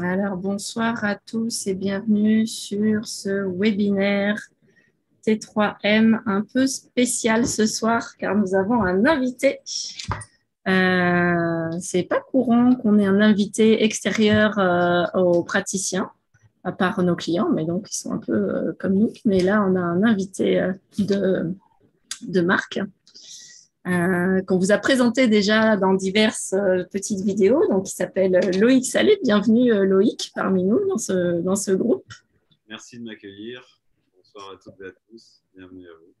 Alors, bonsoir à tous et bienvenue sur ce webinaire T3M un peu spécial ce soir car nous avons un invité. C'est pas courant qu'on ait un invité extérieur aux praticiens, à part nos clients, mais donc ils sont un peu comme nous. Mais là, on a un invité de marque qu'on vous a présenté déjà dans diverses petites vidéos. Donc, il s'appelle Loïc Salé. Bienvenue Loïc parmi nous dans ce groupe. Merci de m'accueillir. Bonsoir à toutes et à tous. Bienvenue à vous.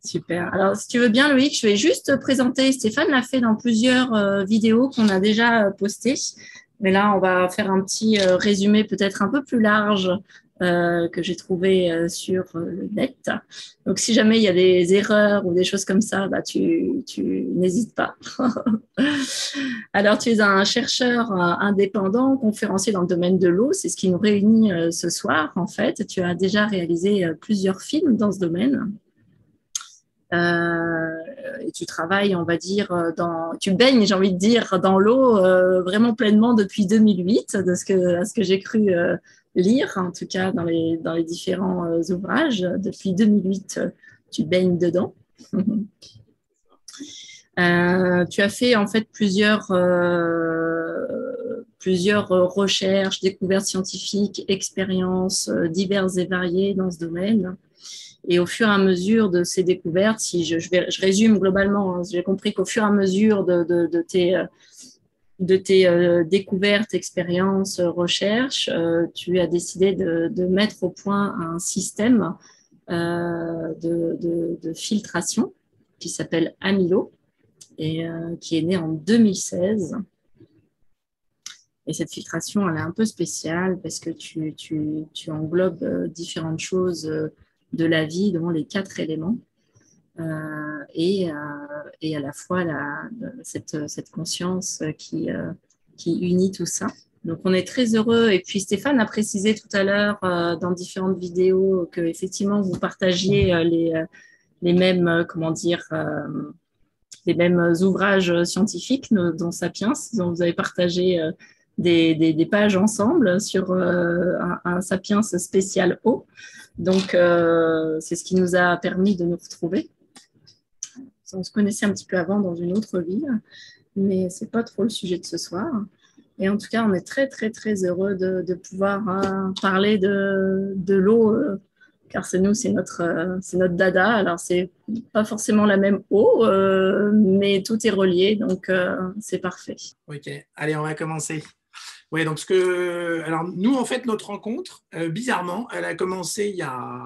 Super. Alors, si tu veux bien, Loïc, je vais juste te présenter. Stéphane l'a fait dans plusieurs vidéos qu'on a déjà postées. Mais là, on va faire un petit résumé peut-être un peu plus large que j'ai trouvé sur le net. Donc, si jamais il y a des erreurs ou des choses comme ça, bah, tu n'hésites pas. Alors, tu es un chercheur indépendant, conférencier dans le domaine de l'eau. C'est ce qui nous réunit ce soir, en fait. Tu as déjà réalisé plusieurs films dans ce domaine. Et tu travailles, on va dire, tu baignes, j'ai envie de dire, dans l'eau vraiment pleinement depuis 2008, à ce que j'ai cru lire, en tout cas dans les différents ouvrages. Depuis 2008, tu baignes dedans. Tu as fait en fait plusieurs recherches, découvertes scientifiques, expériences diverses et variées dans ce domaine. Et au fur et à mesure de ces découvertes, si je résume globalement, hein, j'ai compris qu'au fur et à mesure de tes découvertes, expériences, recherches, tu as décidé de mettre au point un système de filtration qui s'appelle Amilo et qui est né en 2016. Et cette filtration, elle est un peu spéciale parce que tu englobes différentes choses de la vie, dont les 4 éléments, et à la fois cette conscience qui unit tout ça. Donc, on est très heureux. Et puis, Stéphane a précisé tout à l'heure dans différentes vidéos que effectivement vous partagiez les mêmes, comment dire, les mêmes ouvrages scientifiques, dont Sapiens, dont vous avez partagé des pages ensemble sur un Sapiens spécial eau. Donc, c'est ce qui nous a permis de nous retrouver. On se connaissait un petit peu avant dans une autre vie, mais ce n'est pas trop le sujet de ce soir. Et en tout cas, on est très, très, très heureux de pouvoir parler de l'eau, car c'est notre dada. Alors, c'est pas forcément la même eau, mais tout est relié, donc c'est parfait. Ok, allez, on va commencer. Ouais, donc alors nous, en fait, notre rencontre, bizarrement, elle a commencé il y a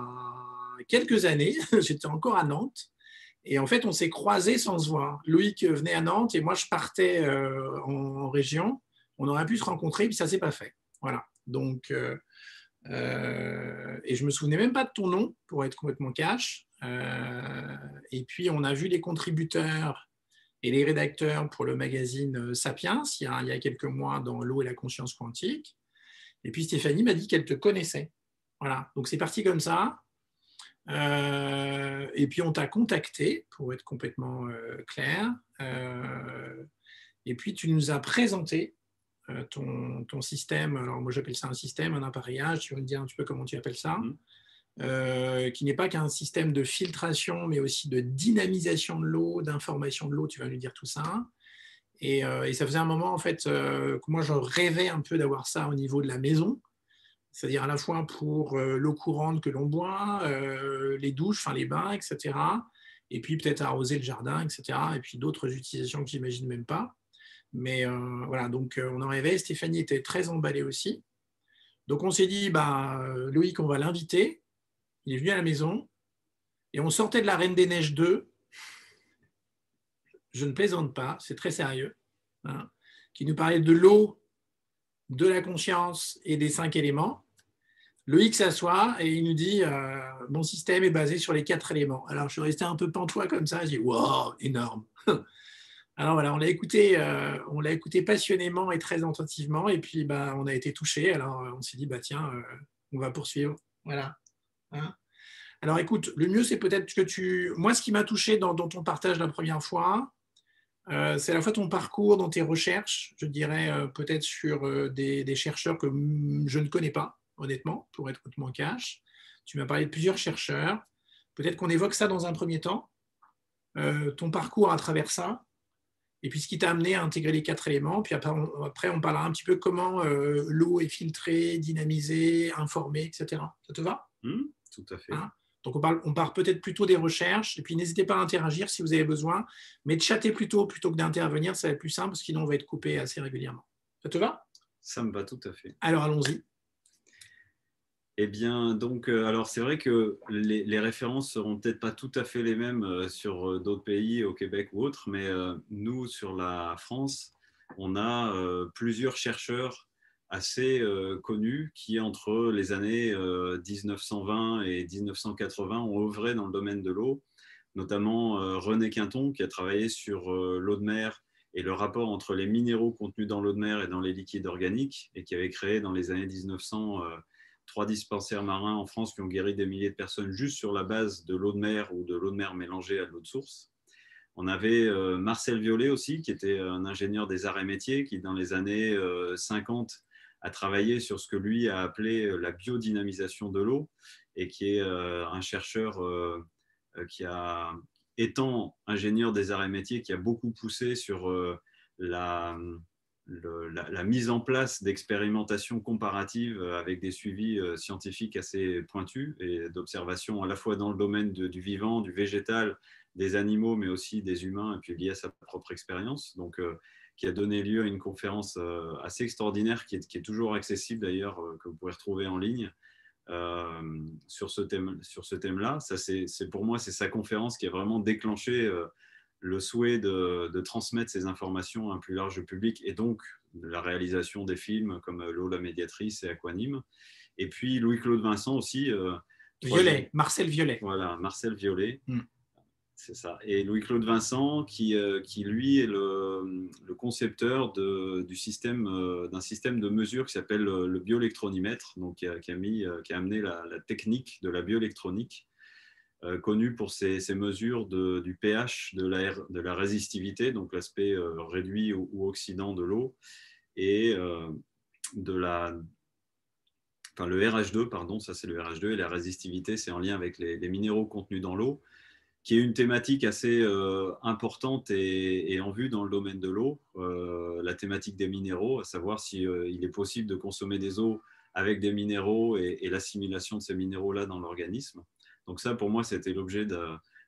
quelques années. J'étais encore à Nantes. Et en fait, on s'est croisés sans se voir. Loïc venait à Nantes et moi, je partais en région. On aurait pu se rencontrer, puis ça ne s'est pas fait. Voilà. Donc, et je ne me souvenais même pas de ton nom, pour être complètement cash. Et puis, on a vu les contributeurs et les rédacteurs pour le magazine Sapiens, il y a quelques mois, dans L'eau et la conscience quantique. Et puis, Stéphanie m'a dit qu'elle te connaissait. Voilà. Donc, c'est parti comme ça. Et puis on t'a contacté, pour être complètement clair, et puis tu nous as présenté ton système. Alors moi j'appelle ça un système, un appareillage, tu vas me dire un petit peu comment tu appelles ça, qui n'est pas qu'un système de filtration mais aussi de dynamisation de l'eau, d'information de l'eau, tu vas lui dire tout ça. Et ça faisait un moment en fait que moi je rêvais un peu d'avoir ça au niveau de la maison, c'est-à-dire à la fois pour l'eau courante que l'on boit, les douches, enfin les bains, etc. Et puis peut-être arroser le jardin, etc. Et puis d'autres utilisations que j'imagine même pas. Mais voilà, donc on en rêvait. Stéphanie était très emballée aussi. Donc on s'est dit, Loïc, on va l'inviter. Il est venu à la maison. Et on sortait de la Reine des Neiges 2. Je ne plaisante pas, c'est très sérieux. Hein, qui nous parlait de l'eau, de la conscience et des 5 éléments. Loïc s'assoit et il nous dit mon système est basé sur les 4 éléments. Alors je suis resté un peu pantois comme ça, j'ai dit wow, énorme. Alors voilà, on l'a écouté passionnément et très attentivement, et puis on a été touchés. Alors on s'est dit tiens, on va poursuivre. Voilà. Hein, alors écoute, le mieux c'est peut-être que moi ce qui m'a touché dans ton partage la première fois, C'est à la fois ton parcours dans tes recherches, je dirais peut-être sur des chercheurs que je ne connais pas, honnêtement, pour être complètement cash. Tu m'as parlé de plusieurs chercheurs. Peut-être qu'on évoque ça dans un premier temps, ton parcours à travers ça, et puis ce qui t'a amené à intégrer les 4 éléments. Puis après on parlera un petit peu comment l'eau est filtrée, dynamisée, informée, etc. Ça te va? Tout à fait. Hein? Donc on part peut-être plutôt des recherches, et puis n'hésitez pas à interagir si vous avez besoin, mais de chatter plutôt que d'intervenir, ça va être plus simple, parce que sinon on va être coupé assez régulièrement. Ça te va? Ça me va tout à fait. Alors allons-y. Eh bien, donc, alors c'est vrai que les références seront peut-être pas tout à fait les mêmes sur d'autres pays, au Québec ou autres, mais nous, sur la France, on a plusieurs chercheurs assez connus qui, entre les années 1920 et 1980, ont œuvré dans le domaine de l'eau, notamment René Quinton, qui a travaillé sur l'eau de mer et le rapport entre les minéraux contenus dans l'eau de mer et dans les liquides organiques, et qui avait créé dans les années 1900 3 dispensaires marins en France qui ont guéri des milliers de personnes juste sur la base de l'eau de mer ou de l'eau de mer mélangée à de l'eau de source. On avait Marcel Violet aussi, qui était un ingénieur des arts et métiers, qui dans les années 50 a travaillé sur ce que lui a appelé la biodynamisation de l'eau, et qui est un chercheur qui a, étant ingénieur des arts et métiers, qui a beaucoup poussé sur la mise en place d'expérimentations comparatives avec des suivis scientifiques assez pointus et d'observations à la fois dans le domaine du vivant, du végétal, des animaux, mais aussi des humains, et puis lié à sa propre expérience. Donc, qui a donné lieu à une conférence assez extraordinaire qui est toujours accessible d'ailleurs, que vous pouvez retrouver en ligne. Sur ce thème-là. Ça, pour moi, c'est sa conférence qui a vraiment déclenché le souhait de transmettre ces informations à un plus large public, et donc la réalisation des films comme L'eau, la médiatrice et Aquanime. Et puis Louis-Claude Vincent aussi. Violet, Marcel Violet. Voilà, Marcel Violet. C'est ça. Et Louis-Claude Vincent, qui lui est le concepteur d'un système de mesure qui s'appelle le bioélectronimètre, donc qui a amené la technique de la bioélectronique, connue pour ses mesures du pH, de la résistivité, donc l'aspect réduit ou oxydant de l'eau, et le RH2, pardon, ça c'est le RH2, et la résistivité, c'est en lien avec les minéraux contenus dans l'eau, qui est une thématique assez importante et en vue dans le domaine de l'eau, la thématique des minéraux, à savoir si il est possible de consommer des eaux avec des minéraux et l'assimilation de ces minéraux-là dans l'organisme. Donc ça, pour moi, c'était l'objet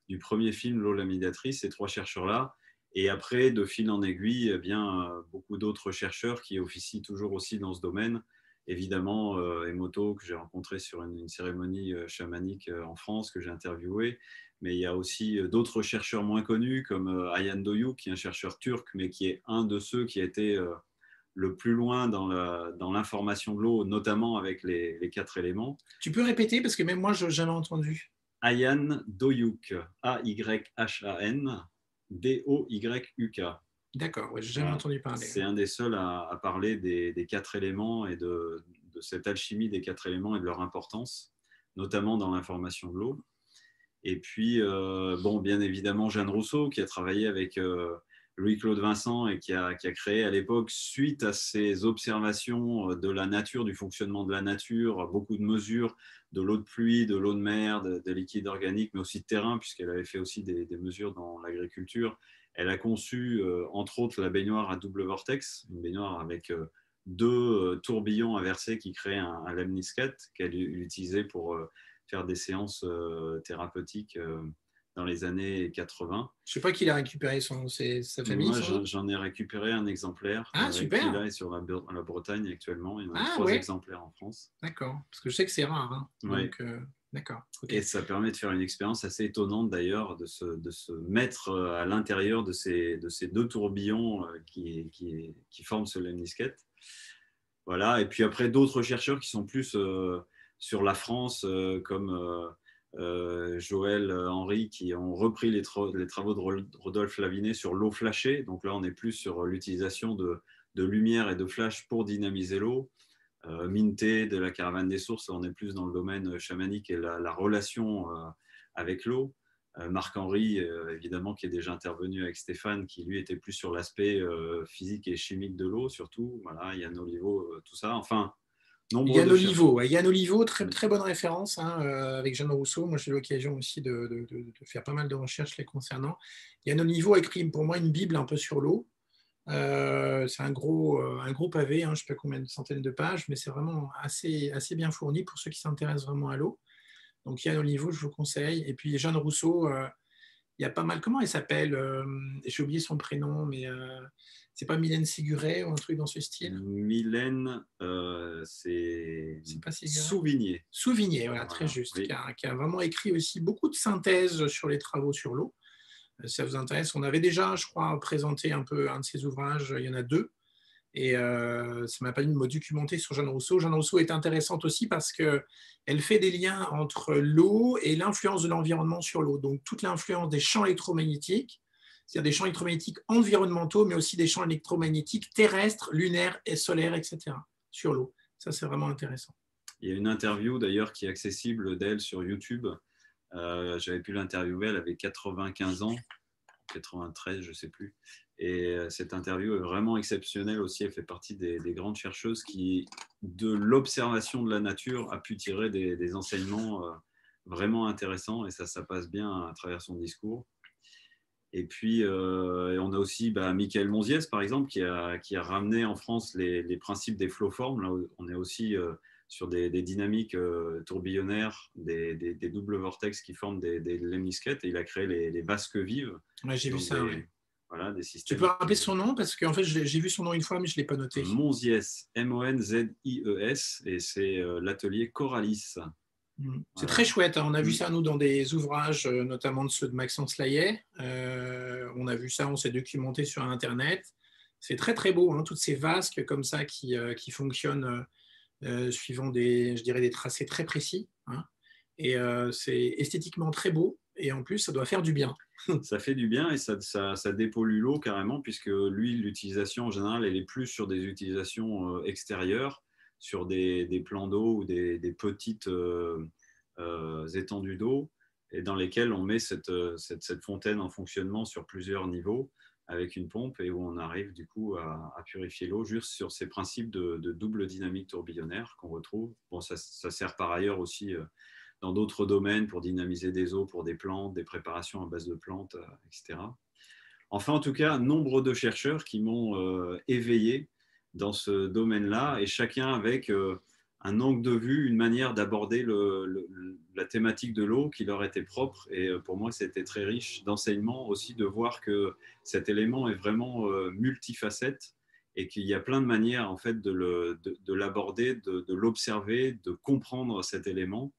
du premier film, L'eau, la médiatrice, ces 3 chercheurs-là. Et après, de fil en aiguille, eh bien, beaucoup d'autres chercheurs qui officient toujours aussi dans ce domaine. Évidemment, Emoto, que j'ai rencontré sur une cérémonie chamanique en France, que j'ai interviewé. Mais il y a aussi d'autres chercheurs moins connus, comme Ayhan Doyouk, qui est un chercheur turc, mais qui est un de ceux qui a été le plus loin dans l'information de l'eau, notamment avec les 4 éléments. Tu peux répéter, parce que même moi, je n'ai jamais entendu. Ayhan Doyouk, A-Y-H-A-N, D-O-Y-U-K. D'accord, ouais, je n'ai jamais entendu parler. C'est un des seuls à parler des 4 éléments et de cette alchimie des 4 éléments et de leur importance, notamment dans l'information de l'eau. Et puis, bien évidemment, Jeanne Rousseau, qui a travaillé avec Louis-Claude Vincent et qui a créé à l'époque, suite à ses observations de la nature, du fonctionnement de la nature, beaucoup de mesures de l'eau de pluie, de l'eau de mer, des liquides organiques, mais aussi de terrain, puisqu'elle avait fait aussi des mesures dans l'agriculture. Elle a conçu, entre autres, la baignoire à double vortex, une baignoire avec 2 tourbillons inversés qui créent un lemniscate qu'elle utilisait pour faire des séances thérapeutiques dans les années 80. Je ne sais pas qui a récupéré sa famille. Moi, j'en ai récupéré un exemplaire super. qui là est sur la Bretagne actuellement. Il y en a 3 exemplaires en France. D'accord, parce que je sais que c'est rare. Hein. Ouais. Donc, d'accord. Okay. Et ça permet de faire une expérience assez étonnante d'ailleurs, de se mettre à l'intérieur de ces 2 tourbillons qui forment ce lemniscate. Voilà. Et puis après, d'autres chercheurs qui sont plus sur la France, comme Joël Henry, qui ont repris les travaux de Rodolphe Lavinet sur l'eau flashée. Donc là, on est plus sur l'utilisation de lumière et de flash pour dynamiser l'eau. Minté de la Caravane des Sources, on est plus dans le domaine chamanique et la relation avec l'eau. Marc-Henri, évidemment, qui est déjà intervenu avec Stéphane, qui lui était plus sur l'aspect physique et chimique de l'eau, surtout. Voilà, Yann Olivo, tout ça. Enfin, nombre Yann de chercheurs. Olivo, Yann Olivo, très, très bonne référence hein, avec Jeanne Rousseau. Moi, j'ai eu l'occasion aussi de faire pas mal de recherches les concernant. Yann Olivo a écrit pour moi une Bible un peu sur l'eau. C'est un gros pavé, hein, je ne sais pas combien de centaines de pages, mais c'est vraiment assez bien fourni pour ceux qui s'intéressent vraiment à l'eau. Donc Yann Olivo, je vous conseille. Et puis Jeanne Rousseau, il y a pas mal. Comment elle s'appelle j'ai oublié son prénom, mais c'est pas Mylène Séguret ou un truc dans ce style? Mylène, c'est pas Séguret. Souvigné. Souvigné, voilà, très juste, oui. qui a vraiment écrit aussi beaucoup de synthèses sur les travaux sur l'eau. Si ça vous intéresse, on avait déjà, je crois, présenté un peu un de ses ouvrages, il y en a 2. Et ça m'a permis de me documenter sur Jeanne Rousseau. Jeanne Rousseau est intéressante aussi parce qu'elle fait des liens entre l'eau et l'influence de l'environnement sur l'eau. Donc, toute l'influence des champs électromagnétiques, c'est-à-dire des champs électromagnétiques environnementaux, mais aussi des champs électromagnétiques terrestres, lunaires et solaires, etc., sur l'eau. Ça, c'est vraiment intéressant. Il y a une interview d'ailleurs qui est accessible d'elle sur YouTube. J'avais pu l'interviewer, elle avait 95 ans, 93, je ne sais plus. Et cette interview est vraiment exceptionnelle aussi. Elle fait partie des grandes chercheuses qui, de l'observation de la nature, a pu tirer des enseignements vraiment intéressants. Et ça passe bien à travers son discours. Et puis, on a aussi Michael Monziès, par exemple, qui a ramené en France les principes des flow-formes. Là, on est aussi sur des dynamiques tourbillonnaires, des doubles vortex qui forment des lemnisquettes. Et il a créé les vasques vives. Ouais, j'ai vu ça, oui. Voilà, des systèmes. Tu peux rappeler son nom? Parce qu'en fait, j'ai vu son nom une fois, mais je ne l'ai pas noté. Monziès, Monzies, et c'est l'atelier Coralis. C'est Voilà. très chouette. On a vu ça, nous, dans des ouvrages, notamment de ceux de Maxence Layet. On a vu ça, on s'est documenté sur Internet. C'est très, très beau, hein, toutes ces vasques comme ça qui fonctionnent suivant des tracés très précis. Hein. Et c'est esthétiquement très beau. Et en plus, ça doit faire du bien. Ça fait du bien et ça dépollue l'eau carrément, puisque lui, l'utilisation en général, elle est plus sur des utilisations extérieures, sur des plans d'eau ou des petites étendues d'eau, et dans lesquelles on met cette fontaine en fonctionnement sur plusieurs niveaux avec une pompe, et où on arrive du coup à purifier l'eau juste sur ces principes de double dynamique tourbillonnaire qu'on retrouve. Bon, ça sert par ailleurs aussi dans d'autres domaines pour dynamiser des eaux pour des plantes, des préparations à base de plantes, etc. Enfin, en tout cas, nombre de chercheurs qui m'ont éveillé dans ce domaine-là, et chacun avec un angle de vue, une manière d'aborder la thématique de l'eau qui leur était propre. Et pour moi, c'était très riche d'enseignement aussi de voir que cet élément est vraiment multifacette et qu'il y a plein de manières en fait de l'aborder, de l'observer, de comprendre cet élément.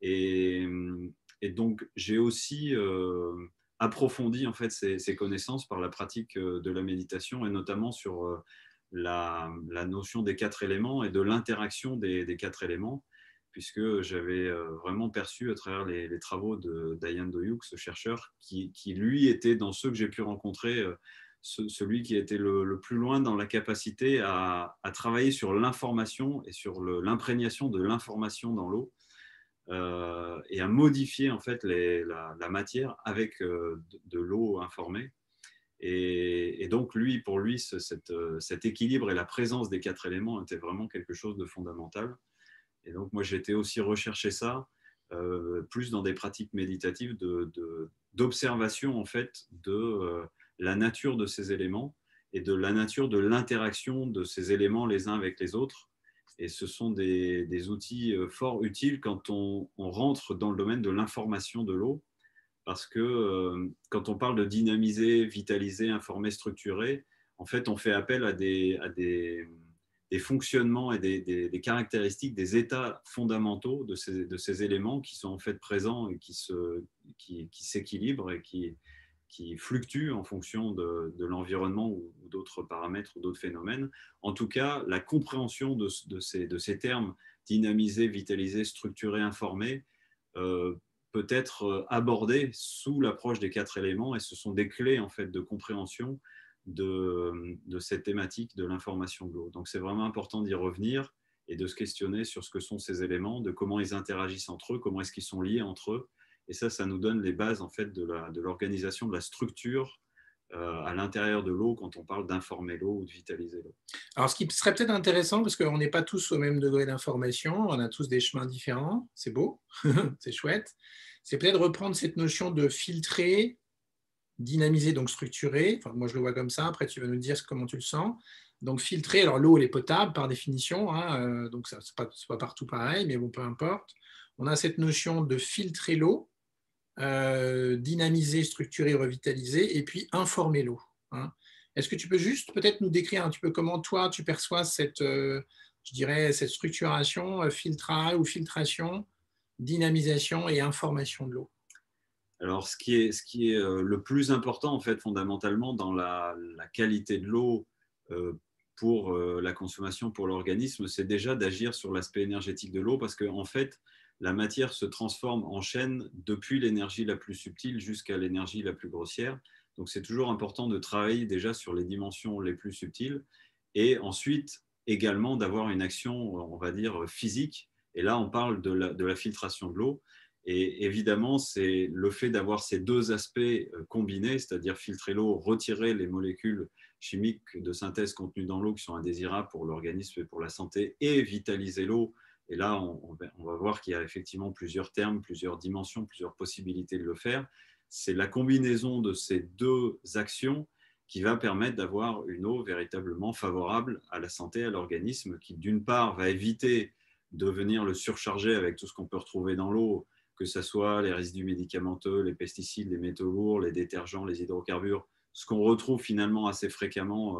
Et donc, j'ai aussi approfondi en fait ces connaissances par la pratique de la méditation, et notamment sur la notion des 4 éléments et de l'interaction des 4 éléments, puisque j'avais vraiment perçu à travers les travaux de Dayan Doyouk, ce chercheur, qui lui était dans ceux que j'ai pu rencontrer, celui qui était le plus loin dans la capacité à travailler sur l'information et sur l'imprégnation de l'information dans l'eau. Et à modifier en fait la matière avec de l'eau informée. Et donc pour lui, cet équilibre et la présence des 4 éléments était vraiment quelque chose de fondamental. Et donc moi, j'ai été aussi rechercher ça plus dans des pratiques méditatives d'observation en fait de la nature de ces éléments et de la nature de l'interaction de ces éléments les uns avec les autres. Et ce sont des outils fort utiles quand on rentre dans le domaine de l'information de l'eau, parce que quand on parle de dynamiser, vitaliser, informer, structurer, en fait, on fait appel à des fonctionnements et des caractéristiques, des états fondamentaux de ces éléments qui sont en fait présents et qui s'équilibrent et qui fluctuent en fonction de l'environnement ou d'autres paramètres ou d'autres phénomènes. En tout cas, la compréhension de ces termes dynamiser, vitaliser, structurer, informer peut être abordée sous l'approche des 4 éléments, et ce sont des clés en fait de compréhension de cette thématique de l'information de l'eau. Donc c'est vraiment important d'y revenir et de se questionner sur ce que sont ces éléments, de comment ils interagissent entre eux, comment est-ce qu'ils sont liés entre eux, Et ça nous donne les bases en fait, de l'organisation, de la structure à l'intérieur de l'eau quand on parle d'informer l'eau ou de vitaliser l'eau. Alors, ce qui serait peut-être intéressant, parce qu'on n'est pas tous au même degré d'information, on a tous des chemins différents, c'est beau, c'est chouette, c'est peut-être reprendre cette notion de filtrer, dynamiser, donc structurer. Enfin, moi, je le vois comme ça. Après, tu vas nous dire comment tu le sens. Donc, filtrer. Alors, l'eau, elle est potable par définition. Hein, donc, ce n'est pas partout pareil, mais bon, peu importe. On a cette notion de filtrer l'eau, dynamiser, structurer, revitaliser, et puis informer l'eau. Hein. Est-ce que tu peux juste peut-être nous décrire un petit peu comment toi, tu perçois cette, je dirais, cette structuration, filtrage ou filtration, dynamisation et information de l'eau? Alors, ce qui est le plus important, en fait, fondamentalement, dans la qualité de l'eau pour la consommation, pour l'organisme, c'est déjà d'agir sur l'aspect énergétique de l'eau parce qu'en fait, la matière se transforme en chaîne depuis l'énergie la plus subtile jusqu'à l'énergie la plus grossière. Donc, c'est toujours important de travailler déjà sur les dimensions les plus subtiles et ensuite également d'avoir une action, on va dire, physique. Et là, on parle de la filtration de l'eau. Et évidemment, c'est le fait d'avoir ces deux aspects combinés, c'est-à-dire filtrer l'eau, retirer les molécules chimiques de synthèse contenues dans l'eau qui sont indésirables pour l'organisme et pour la santé, et vitaliser l'eau. Et là, on va voir qu'il y a effectivement plusieurs termes, plusieurs dimensions, plusieurs possibilités de le faire. C'est la combinaison de ces deux actions qui va permettre d'avoir une eau véritablement favorable à la santé, à l'organisme, qui d'une part va éviter de venir le surcharger avec tout ce qu'on peut retrouver dans l'eau, que ce soit les résidus médicamenteux, les pesticides, les métaux lourds, les détergents, les hydrocarbures, ce qu'on retrouve finalement assez fréquemment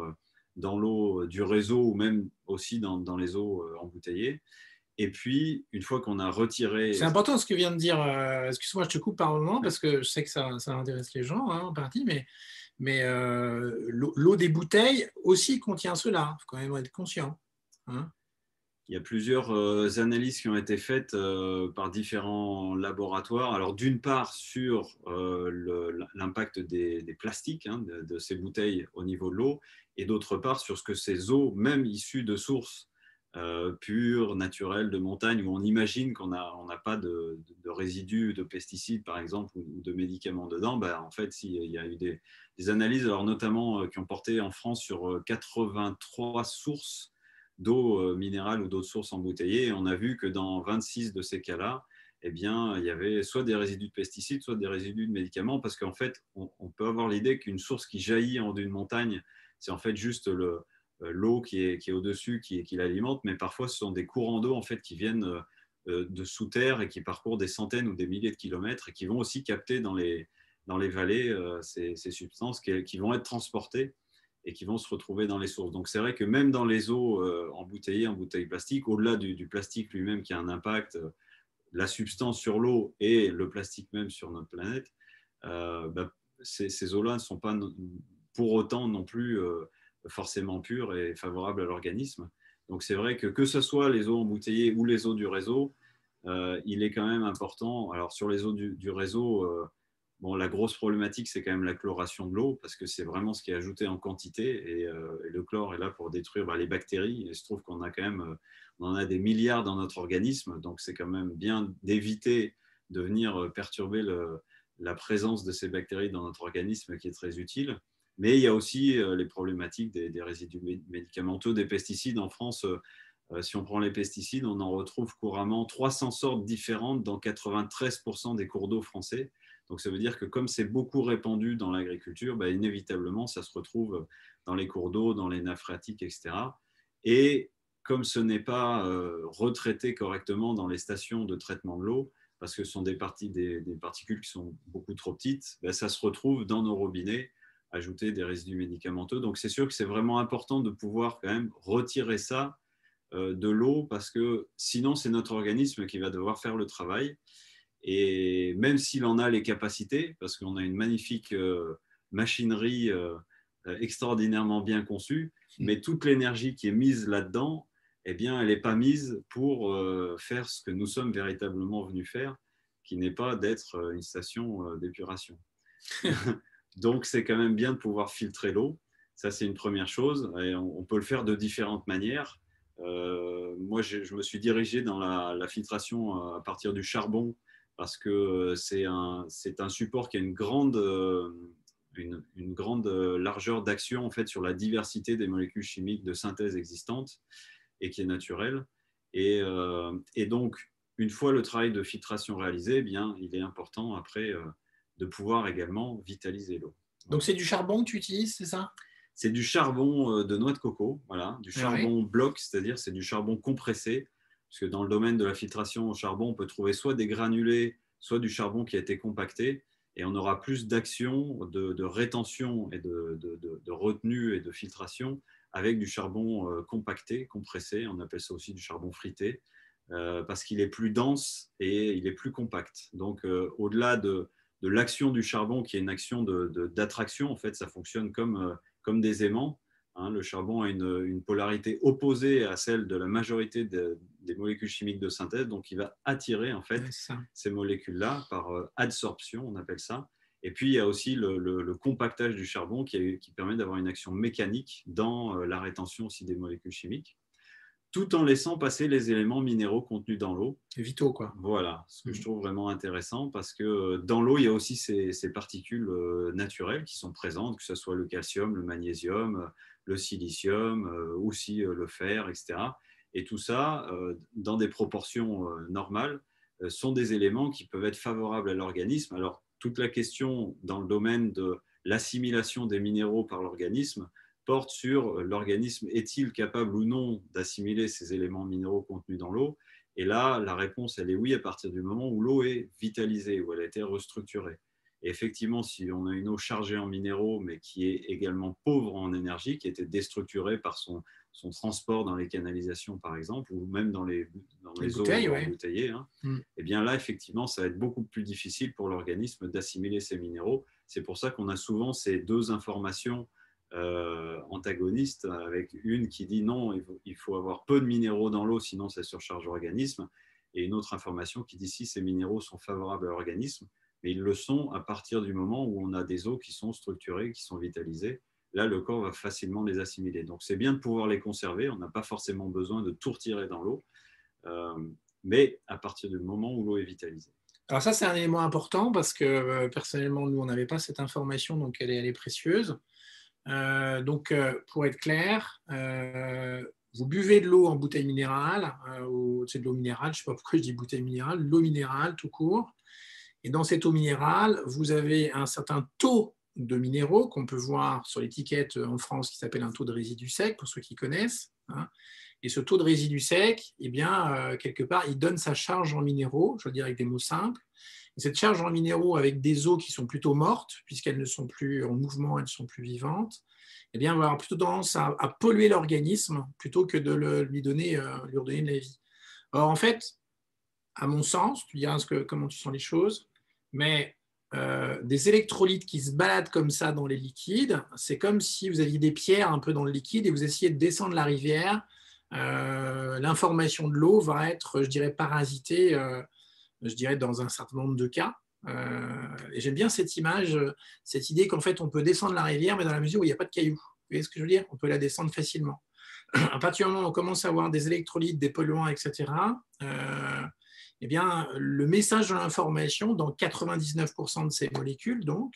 dans l'eau du réseau ou même aussi dans les eaux embouteillées. Et puis, une fois qu'on a retiré... C'est important ce que vient de dire, excuse-moi, je te coupe par moment parce que je sais que ça intéresse les gens hein, en partie, mais l'eau des bouteilles aussi contient cela, il faut quand même être conscient. Hein. Il y a plusieurs analyses qui ont été faites par différents laboratoires. Alors, d'une part, sur l'impact des plastiques, hein, de ces bouteilles au niveau de l'eau, et d'autre part, sur ce que ces eaux, même issues de sources pures, naturelles, de montagne, où on imagine qu'on n'a pas de résidus de pesticides, par exemple, ou de médicaments dedans, ben, en fait, il y a eu des analyses, alors notamment qui ont porté en France sur 83 sources d'eau minérale ou d'autres sources embouteillées. Et on a vu que dans 26 de ces cas-là, eh bien, il y avait soit des résidus de pesticides, soit des résidus de médicaments, parce qu'en fait, on peut avoir l'idée qu'une source qui jaillit en haut d'une montagne, c'est en fait juste l'eau qui est au-dessus, qui l'alimente, mais parfois ce sont des courants d'eau en fait, qui viennent de sous terre et qui parcourent des centaines ou des milliers de kilomètres et qui vont aussi capter dans les vallées ces substances qui vont être transportées et qui vont se retrouver dans les sources. Donc c'est vrai que même dans les eaux embouteillées, en bouteilles plastiques, au-delà du plastique lui-même qui a un impact, la substance sur l'eau et le plastique même sur notre planète, ces eaux-là ne sont pas pour autant non plus forcément pures et favorables à l'organisme. Donc c'est vrai que ce soit les eaux embouteillées ou les eaux du réseau, il est quand même important. Alors sur les eaux du réseau, bon, la grosse problématique, c'est quand même la chloration de l'eau, parce que c'est vraiment ce qui est ajouté en quantité, et le chlore est là pour détruire les bactéries. Il se trouve qu'on a quand même, on en a des milliards dans notre organisme, donc c'est quand même bien d'éviter de venir perturber la présence de ces bactéries dans notre organisme, qui est très utile. Mais il y a aussi les problématiques des résidus médicamenteux, des pesticides. En France, si on prend les pesticides, on en retrouve couramment 300 sortes différentes dans 93% des cours d'eau français. Donc ça veut dire que comme c'est beaucoup répandu dans l'agriculture, bah, inévitablement, ça se retrouve dans les cours d'eau, dans les nappes phréatiques, etc. Et comme ce n'est pas retraité correctement dans les stations de traitement de l'eau, parce que ce sont des particules qui sont beaucoup trop petites, bah, ça se retrouve dans nos robinets, ajouter des résidus médicamenteux. Donc c'est sûr que c'est vraiment important de pouvoir quand même retirer ça de l'eau, parce que sinon c'est notre organisme qui va devoir faire le travail. Et même s'il en a les capacités, parce qu'on a une magnifique machinerie extraordinairement bien conçue, mais toute l'énergie qui est mise là-dedans, eh bien, elle n'est pas mise pour faire ce que nous sommes véritablement venus faire, qui n'est pas d'être une station d'épuration. Donc, c'est quand même bien de pouvoir filtrer l'eau. Ça, c'est une première chose. Et on peut le faire de différentes manières. Moi, je me suis dirigé dans la filtration à partir du charbon parce que c'est un support qui a une grande largeur d'action en fait, sur la diversité des molécules chimiques de synthèse existantes et qui est naturelle. Et donc, une fois le travail de filtration réalisé, eh bien, il est important après de pouvoir également vitaliser l'eau. Donc, c'est du charbon que tu utilises, c'est ça? C'est du charbon de noix de coco, voilà, du charbon bloc, c'est-à-dire c'est du charbon compressé, parce que dans le domaine de la filtration au charbon, on peut trouver soit des granulés, soit du charbon qui a été compacté, et on aura plus d'action, de rétention et de retenue et de filtration avec du charbon compacté, compressé, on appelle ça aussi du charbon frité, parce qu'il est plus dense et il est plus compact. Donc, au-delà de l'action du charbon, qui est une action d'attraction, en fait, ça fonctionne comme des aimants. Hein, le charbon a une polarité opposée à celle de la majorité des molécules chimiques de synthèse, donc il va attirer en fait ces molécules-là par adsorption, on appelle ça. Et puis il y a aussi le compactage du charbon qui permet d'avoir une action mécanique dans la rétention aussi des molécules chimiques, tout en laissant passer les éléments minéraux contenus dans l'eau. Vitaux, quoi. Voilà, ce que je trouve vraiment intéressant, parce que dans l'eau, il y a aussi ces particules naturelles qui sont présentes, que ce soit le calcium, le magnésium, le silicium, aussi le fer, etc. Et tout ça, dans des proportions normales, sont des éléments qui peuvent être favorables à l'organisme. Alors, toute la question dans le domaine de l'assimilation des minéraux par l'organisme porte sur l'organisme est-il capable ou non d'assimiler ces éléments minéraux contenus dans l'eau. Et là, la réponse, elle est oui à partir du moment où l'eau est vitalisée, où elle a été restructurée. Et effectivement, si on a une eau chargée en minéraux, mais qui est également pauvre en énergie, qui a été déstructurée par son transport dans les canalisations, par exemple, ou même dans les bouteilles, eaux embouteillées, hein, et bien là, effectivement, ça va être beaucoup plus difficile pour l'organisme d'assimiler ces minéraux. C'est pour ça qu'on a souvent ces deux informations antagoniste, avec une qui dit non, il faut avoir peu de minéraux dans l'eau, sinon ça surcharge l'organisme, et une autre information qui dit si ces minéraux sont favorables à l'organisme, mais ils le sont à partir du moment où on a des eaux qui sont structurées, qui sont vitalisées. Là, le corps va facilement les assimiler. Donc, c'est bien de pouvoir les conserver. On n'a pas forcément besoin de tout retirer dans l'eau, mais à partir du moment où l'eau est vitalisée. Alors ça, c'est un élément important parce que personnellement, nous, on n'avait pas cette information, donc elle est précieuse. Pour être clair, vous buvez de l'eau en bouteille minérale, c'est de l'eau minérale, je ne sais pas pourquoi je dis bouteille minérale, l'eau minérale tout court. Et dans cette eau minérale, vous avez un certain taux de minéraux qu'on peut voir sur l'étiquette en France qui s'appelle un taux de résidu sec, pour ceux qui connaissent. Hein. Et ce taux de résidu sec, eh bien, quelque part, il donne sa charge en minéraux, je veux dire avec des mots simples. Et cette charge en minéraux avec des eaux qui sont plutôt mortes, puisqu'elles ne sont plus en mouvement, elles ne sont plus vivantes, eh bien, on va avoir plutôt tendance à polluer l'organisme plutôt que de lui redonner de la vie. Or, en fait, à mon sens, tu diras comment tu sens les choses, mais des électrolytes qui se baladent comme ça dans les liquides, c'est comme si vous aviez des pierres un peu dans le liquide et vous essayez de descendre la rivière. L'information de l'eau va être, je dirais, parasitée, je dirais, dans un certain nombre de cas. Et j'aime bien cette image, cette idée qu'en fait, on peut descendre la rivière, mais dans la mesure où il n'y a pas de cailloux. Vous voyez ce que je veux dire? On peut la descendre facilement. À partir du moment où on commence à avoir des électrolytes, des polluants, etc., eh bien, le message de l'information, dans 99% de ces molécules donc,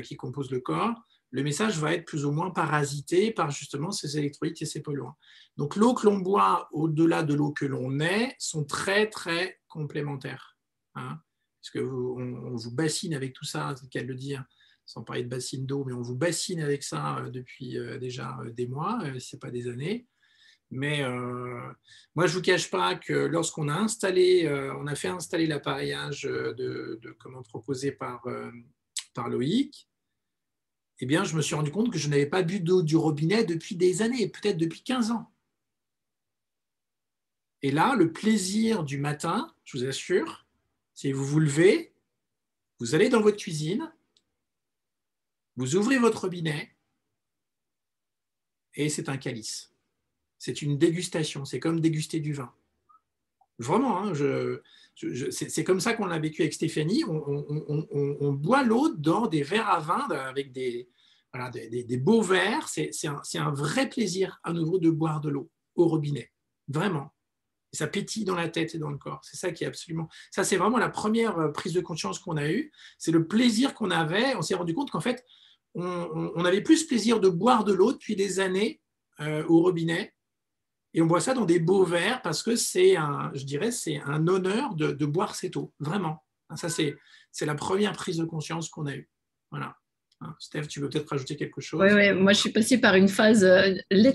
qui composent le corps, le message va être plus ou moins parasité par justement ces électrolytes et ces polluants. Donc l'eau que l'on boit au-delà de l'eau que l'on est sont très, très complémentaires. Hein, parce qu'on vous bassine avec tout ça, c'est le cas de le dire, sans parler de bassine d'eau, mais on vous bassine avec ça depuis déjà des mois, si ce n'est pas des années. Mais moi, je ne vous cache pas que lorsqu'on a on a fait installer l'appareillage proposé par Loïc, eh bien, je me suis rendu compte que je n'avais pas bu d'eau du robinet depuis des années, peut-être depuis 15 ans. Et là, le plaisir du matin, je vous assure, c'est vous vous levez, vous allez dans votre cuisine, vous ouvrez votre robinet et c'est un calice. C'est une dégustation, c'est comme déguster du vin. Vraiment, hein, c'est comme ça qu'on l'a vécu avec Stéphanie. On boit l'eau dans des verres à vin avec des beaux verres. C'est un vrai plaisir à nouveau de boire de l'eau au robinet. Vraiment. Et ça pétille dans la tête et dans le corps. C'est ça qui est absolument… Ça, c'est vraiment la première prise de conscience qu'on a eue. C'est le plaisir qu'on avait. On s'est rendu compte qu'en fait, on avait plus plaisir de boire de l'eau depuis des années au robinet. Et on boit ça dans des beaux verres parce que c'est un honneur de boire cette eau. Vraiment. Ça, c'est la première prise de conscience qu'on a eue. Voilà. Steph, tu veux peut-être rajouter quelque chose? Oui, moi je suis passée par une phase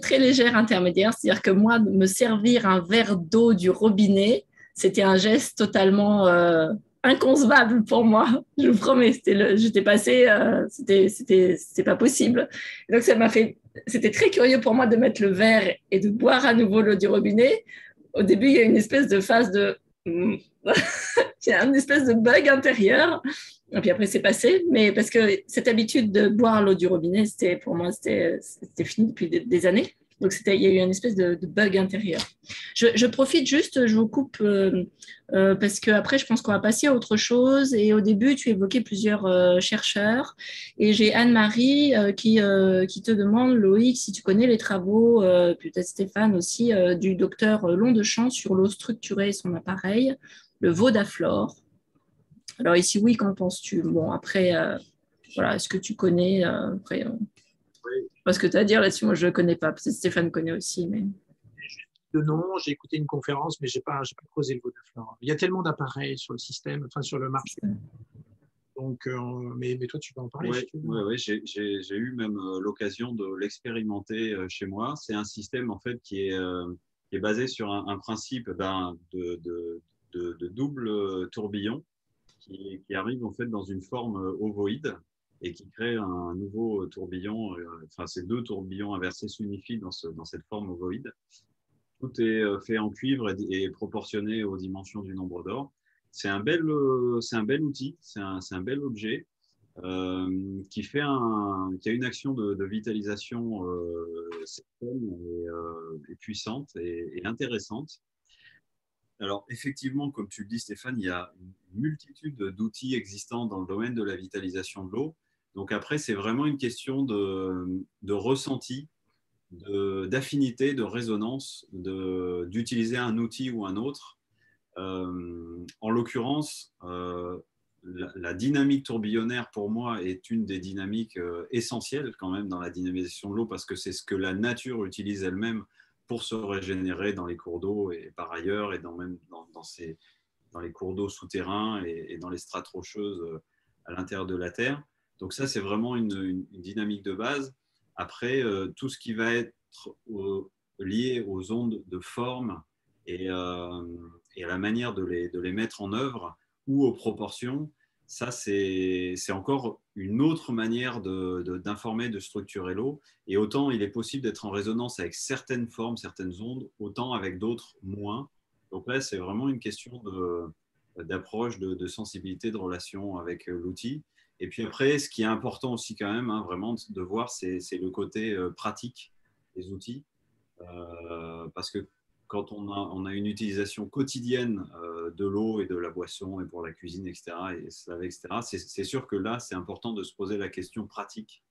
très légère intermédiaire, c'est-à-dire que moi, me servir un verre d'eau du robinet, c'était un geste totalement inconcevable pour moi, je vous promets. J'étais passée, c'était pas possible. Donc c'était très curieux pour moi de mettre le verre et de boire à nouveau l'eau du robinet. Au début, il y a une espèce de phase de… il y a une espèce de bug intérieur. Et puis après, c'est passé. Mais parce que cette habitude de boire l'eau du robinet, pour moi, c'était fini depuis des années. Donc, il y a eu une espèce de bug intérieur. Je profite juste, je vous coupe parce qu'après, je pense qu'on va passer à autre chose. Et au début, tu évoquais plusieurs chercheurs. Et j'ai Anne-Marie qui te demande, Loïc, si tu connais les travaux, peut-être Stéphane aussi, du docteur Londechamp sur l'eau structurée et son appareil, le Vodaflore. Alors ici, oui, qu'en penses-tu? Bon, après, voilà, est-ce que tu connais après, Oui. Pas ce que tu as à dire là-dessus, moi je ne connais pas. Peut-être Stéphane connaît aussi. Mais… De nom, j'ai écouté une conférence, mais je n'ai pas creusé le Vodaflore. Il y a tellement d'appareils sur le système, enfin sur le marché. Donc, mais toi, tu peux en parler. Oui, j'ai eu même l'occasion de l'expérimenter chez moi. C'est un système en fait qui est basé sur un principe de double tourbillon qui arrive en fait dans une forme ovoïde et qui crée un nouveau tourbillon. Enfin, ces deux tourbillons inversés s'unifient dans cette forme ovoïde. Tout est fait en cuivre et proportionné aux dimensions du nombre d'or. C'est un bel outil, c'est un bel objet qui a une action de vitalisation certaine et puissante et intéressante. Alors, effectivement, comme tu le dis, Stéphane, il y a une multitude d'outils existants dans le domaine de la vitalisation de l'eau. Donc après, c'est vraiment une question de ressenti, d'affinité, de résonance, d'utiliser un outil ou un autre. En l'occurrence, la dynamique tourbillonnaire, pour moi, est une des dynamiques essentielles quand même dans la dynamisation de l'eau parce que c'est ce que la nature utilise elle-même pour se régénérer dans les cours d'eau et par ailleurs, et même dans les cours d'eau souterrains et dans les strates rocheuses à l'intérieur de la Terre. Donc ça, c'est vraiment une dynamique de base. Après, tout ce qui va être lié aux ondes de forme et à la manière de les mettre en œuvre ou aux proportions, ça, c'est encore une autre manière d'informer, de structurer l'eau. Et autant il est possible d'être en résonance avec certaines formes, certaines ondes, autant avec d'autres moins. Donc là, c'est vraiment une question d'approche, de sensibilité, de relation avec l'outil. Et puis après, ce qui est important aussi quand même, vraiment de voir, c'est le côté pratique des outils. Parce que quand on a une utilisation quotidienne de l'eau et de la boisson et pour la cuisine, etc., et se laver, etc., c'est sûr que là, c'est important de se poser la question pratique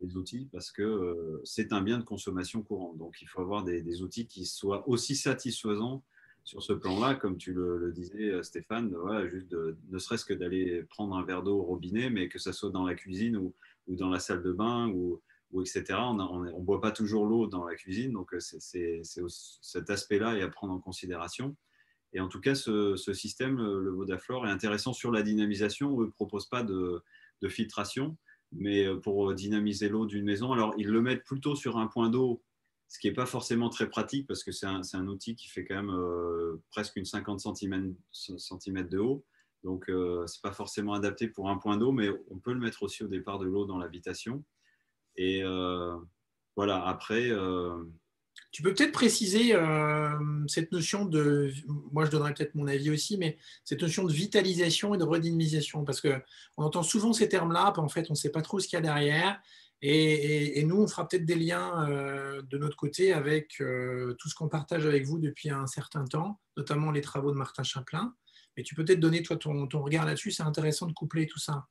des outils parce que c'est un bien de consommation courante. Donc, il faut avoir des outils qui soient aussi satisfaisants sur ce plan-là, comme tu le disais, Stéphane, voilà, juste ne serait-ce que d'aller prendre un verre d'eau au robinet, mais que ça soit dans la cuisine ou dans la salle de bain ou etc. On ne boit pas toujours l'eau dans la cuisine, donc cet aspect-là est à prendre en considération. Et en tout cas, ce système, le Vodaflore, est intéressant sur la dynamisation. Eux ne proposent pas de filtration, mais pour dynamiser l'eau d'une maison, alors ils le mettent plutôt sur un point d'eau, ce qui n'est pas forcément très pratique parce que c'est un outil qui fait quand même presque une 50 cm de haut. Donc, ce n'est pas forcément adapté pour un point d'eau, mais on peut le mettre aussi au départ de l'eau dans l'habitation. Et voilà, après… Tu peux peut-être préciser cette notion de… Moi, je donnerais peut-être mon avis aussi, mais cette notion de vitalisation et de redynamisation, parce qu'on entend souvent ces termes-là, en fait, on ne sait pas trop ce qu'il y a derrière. Et nous, on fera peut-être des liens de notre côté avec tout ce qu'on partage avec vous depuis un certain temps, notamment les travaux de Martin Chaplin. Mais tu peux peut-être donner, toi, ton regard là-dessus. C'est intéressant de coupler tout ça.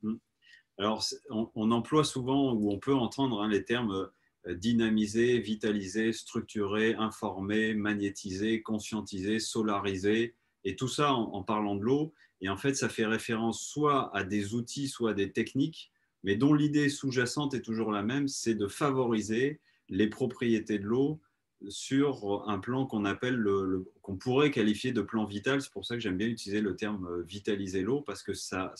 Alors, on emploie souvent, ou on peut entendre les termes dynamiser, vitaliser, structurer, informer, magnétiser, conscientiser, solariser, et tout ça en parlant de l'eau. Et en fait, ça fait référence soit à des outils, soit à des techniques, mais dont l'idée sous-jacente est toujours la même, c'est de favoriser les propriétés de l'eau sur un plan qu'on appelle qu'on pourrait qualifier de plan vital. C'est pour ça que j'aime bien utiliser le terme vitaliser l'eau, parce que ça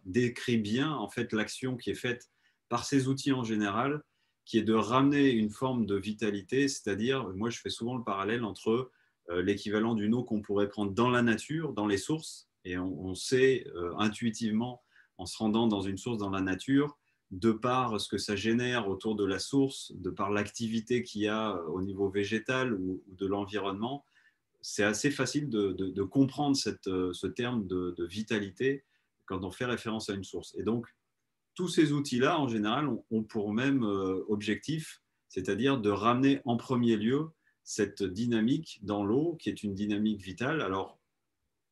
décrit bien en fait l'action qui est faite par ces outils en général, qui est de ramener une forme de vitalité, c'est-à-dire, moi je fais souvent le parallèle entre l'équivalent d'une eau qu'on pourrait prendre dans la nature, dans les sources, et on sait intuitivement, en se rendant dans une source dans la nature, de par ce que ça génère autour de la source, de par l'activité qu'il y a au niveau végétal ou de l'environnement, c'est assez facile de comprendre ce terme de vitalité quand on fait référence à une source. Et donc, tous ces outils-là, en général, ont pour même objectif, c'est-à-dire de ramener en premier lieu cette dynamique dans l'eau, qui est une dynamique vitale. Alors,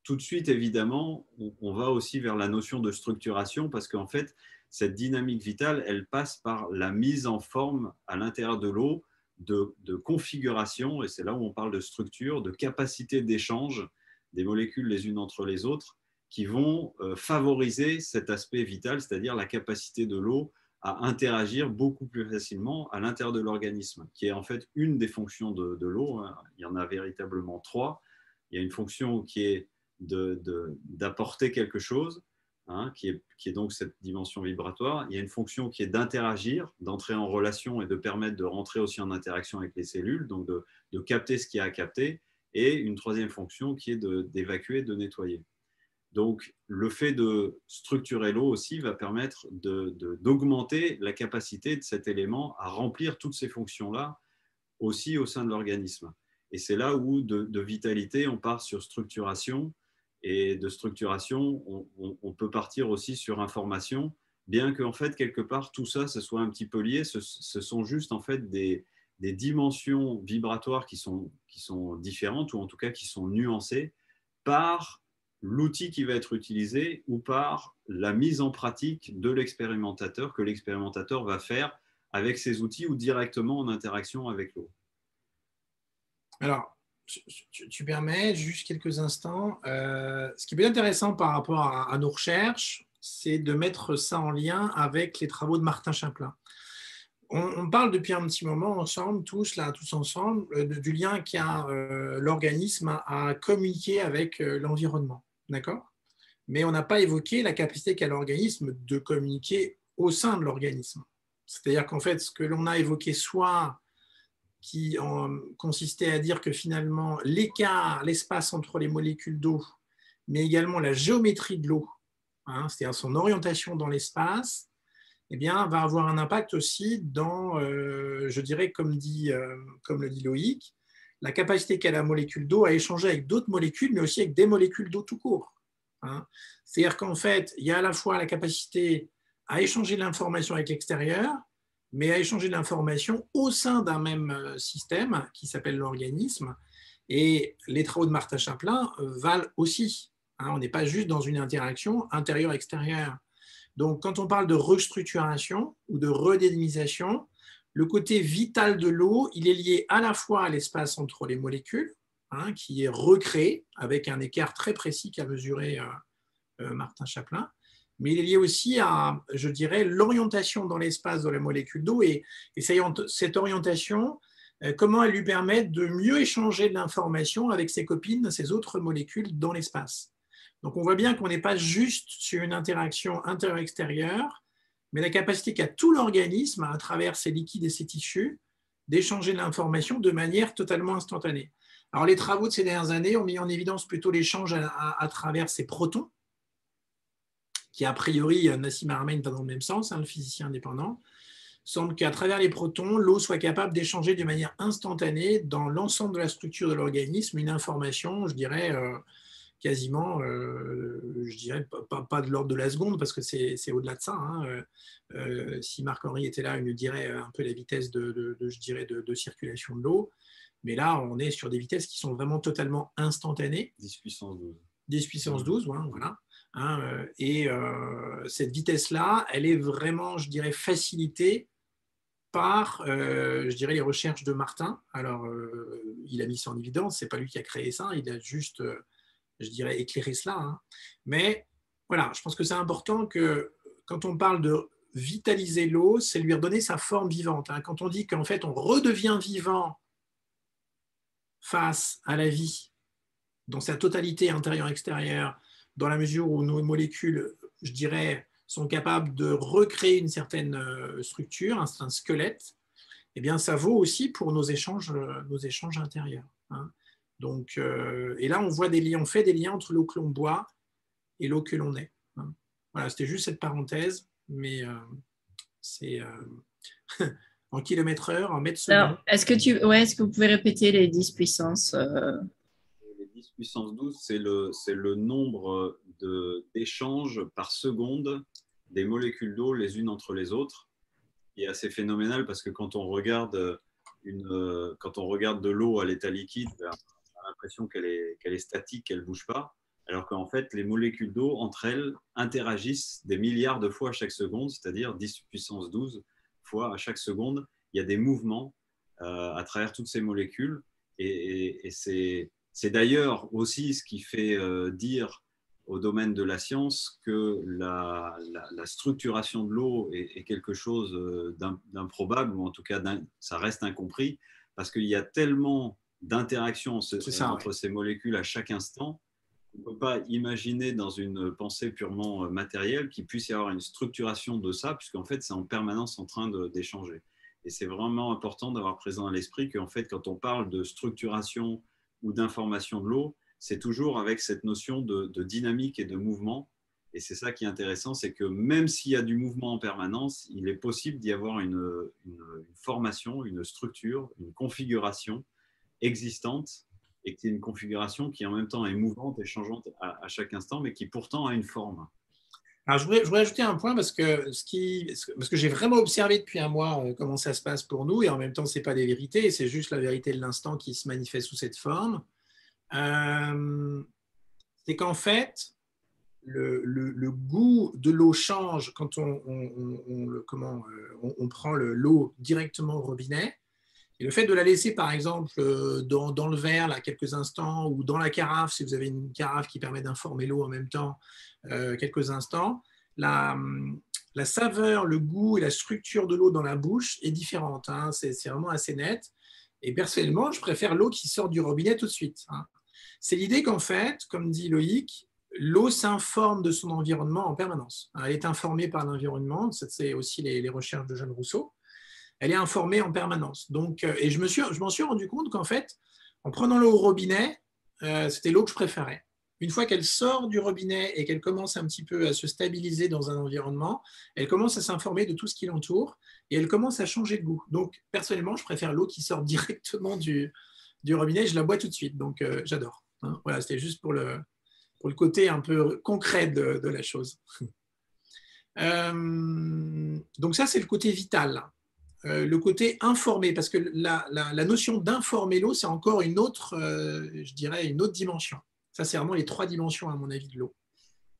tout de suite, évidemment, on va aussi vers la notion de structuration, parce qu'en fait, cette dynamique vitale, elle passe par la mise en forme à l'intérieur de l'eau de configuration, et c'est là où on parle de structure, de capacité d'échange des molécules les unes entre les autres, qui vont favoriser cet aspect vital, c'est-à-dire la capacité de l'eau à interagir beaucoup plus facilement à l'intérieur de l'organisme, qui est en fait une des fonctions de l'eau. Il y en a véritablement trois. Il y a une fonction qui est d'apporter quelque chose, qui est donc cette dimension vibratoire. Il y a une fonction qui est d'interagir, d'entrer en relation et de permettre de rentrer aussi en interaction avec les cellules, donc de capter ce qu'il y a à capter. Et une troisième fonction qui est d'évacuer, de nettoyer. Donc, le fait de structurer l'eau aussi va permettre d'augmenter la capacité de cet élément à remplir toutes ces fonctions-là aussi au sein de l'organisme. Et c'est là où de vitalité, on part sur structuration. Et de structuration, on peut partir aussi sur information, bien qu'en fait, quelque part, tout ça, ce soit un petit peu lié. Ce sont juste en fait des dimensions vibratoires qui sont différentes, ou en tout cas qui sont nuancées par l'outil qui va être utilisé ou par la mise en pratique de l'expérimentateur, que l'expérimentateur va faire avec ces outils ou directement en interaction avec l'eau. Alors, tu permets juste quelques instants. Ce qui est bien intéressant par rapport à nos recherches, c'est de mettre ça en lien avec les travaux de Martin Chaplin. On parle depuis un petit moment ensemble, tous ensemble, du lien qu'a l'organisme à communiquer avec l'environnement. D'accord ? Mais on n'a pas évoqué la capacité qu'a l'organisme de communiquer au sein de l'organisme. C'est-à-dire qu'en fait, ce que l'on a évoqué soit qui consistait à dire que finalement l'écart, l'espace entre les molécules d'eau, mais également la géométrie de l'eau, c'est-à-dire son orientation dans l'espace, eh bien, va avoir un impact aussi dans, je dirais, comme le dit Loïc, la capacité qu'a la molécule d'eau à échanger avec d'autres molécules, mais aussi avec des molécules d'eau tout court. C'est-à-dire qu'en fait, il y a à la fois la capacité à échanger de l'information avec l'extérieur, mais à échanger de l'information au sein d'un même système qui s'appelle l'organisme. Et les travaux de Martin Chaplin valent aussi. On n'est pas juste dans une interaction intérieure-extérieure. Donc, quand on parle de restructuration ou de redynamisation, le côté vital de l'eau, il est lié à la fois à l'espace entre les molécules, qui est recréé avec un écart très précis qu'a mesuré Martin Chaplin, mais il est lié aussi à, je dirais, l'orientation dans l'espace de la molécule d'eau et cette orientation, comment elle lui permet de mieux échanger de l'information avec ses copines, ses autres molécules dans l'espace. Donc on voit bien qu'on n'est pas juste sur une interaction intérieure-extérieure, mais la capacité qu'a tout l'organisme, à travers ses liquides et ses tissus, d'échanger de l'information de manière totalement instantanée. Alors les travaux de ces dernières années ont mis en évidence plutôt l'échange à travers ces protons, qui a priori, Nassim Haramein va dans le même sens, le physicien indépendant, semble qu'à travers les protons, l'eau soit capable d'échanger de manière instantanée dans l'ensemble de la structure de l'organisme une information, je dirais, quasiment, je dirais pas de l'ordre de la seconde, parce que c'est au-delà de ça. Si Marc-Henri était là, il nous dirait un peu la vitesse je dirais, de circulation de l'eau. Mais là, on est sur des vitesses qui sont vraiment totalement instantanées. 10 puissance 12. 10 puissance 12, voilà. Et cette vitesse-là, elle est vraiment, je dirais, facilitée par, je dirais, les recherches de Martin. Alors, il a mis ça en évidence, c'est pas lui qui a créé ça, il a juste, je dirais, éclairé cela. Hein. Mais voilà, je pense que c'est important que quand on parle de vitaliser l'eau, c'est lui redonner sa forme vivante. Hein. Quand on dit qu'en fait, on redevient vivant face à la vie, dans sa totalité intérieure-extérieure, dans la mesure où nos molécules, je dirais, sont capables de recréer une certaine structure, un squelette, eh bien, ça vaut aussi pour nos échanges intérieurs. Hein. Donc, et là, on voit des liens, on fait des liens entre l'eau que l'on boit et l'eau que l'on est. Hein. Voilà, c'était juste cette parenthèse, mais c'est en kilomètre-heure, en mètre seconde. Alors, est-ce que vous pouvez répéter les 10 puissances Les 10 puissance 12, c'est le nombre d'échanges par seconde des molécules d'eau les unes entre les autres, qui est assez phénoménal parce que quand on regarde de l'eau à l'état liquide, on a l'impression qu'elle est statique, qu'elle ne bouge pas, alors qu'en fait, les molécules d'eau, entre elles, interagissent des milliards de fois à chaque seconde, c'est-à-dire 10 puissance 12 fois à chaque seconde. Il y a des mouvements à travers toutes ces molécules. Et c'est d'ailleurs aussi ce qui fait dire au domaine de la science que la structuration de l'eau est quelque chose d'improbable, ou en tout cas ça reste incompris, parce qu'il y a tellement d'interactions entre ces molécules à chaque instant qu'on ne peut pas imaginer dans une pensée purement matérielle qu'il puisse y avoir une structuration de ça, puisqu'en fait c'est en permanence en train d'échanger. Et c'est vraiment important d'avoir présent à l'esprit qu'en fait quand on parle de structuration ou d'information de l'eau, c'est toujours avec cette notion de dynamique et de mouvement. Et c'est ça qui est intéressant, c'est que même s'il y a du mouvement en permanence, il est possible d'y avoir une formation, une structure, une configuration existante, et qui est une configuration qui en même temps est mouvante et changeante à chaque instant, mais qui pourtant a une forme. Alors, je voudrais ajouter un point parce que j'ai vraiment observé depuis un mois comment ça se passe pour nous, et en même temps, ce n'est pas des vérités, c'est juste la vérité de l'instant qui se manifeste sous cette forme. C'est qu'en fait, le goût de l'eau change quand on prend l'eau directement au robinet. Et le fait de la laisser, par exemple, dans le verre là, quelques instants, ou dans la carafe, si vous avez une carafe qui permet d'informer l'eau en même temps quelques instants, la saveur, le goût et la structure de l'eau dans la bouche est différente. Hein. C'est vraiment assez net. Et personnellement, je préfère l'eau qui sort du robinet tout de suite. Hein. C'est l'idée qu'en fait, comme dit Loïc, l'eau s'informe de son environnement en permanence. Elle est informée par l'environnement. C'est aussi les recherches de Jeanne Rousseau. Elle est informée en permanence. Donc, et je m'en suis rendu compte qu'en fait, en prenant l'eau au robinet, c'était l'eau que je préférais. Une fois qu'elle sort du robinet et qu'elle commence un petit peu à se stabiliser dans un environnement, elle commence à s'informer de tout ce qui l'entoure et elle commence à changer de goût. Donc, personnellement, je préfère l'eau qui sort directement du robinet. Je la bois tout de suite, donc j'adore. Hein. Voilà, c'était juste pour le côté un peu concret de la chose. Donc ça, c'est le côté vital. Le côté informé, parce que la notion d'informer l'eau, c'est encore une autre, je dirais, une autre dimension. Ça, c'est vraiment les 3 dimensions, à mon avis, de l'eau.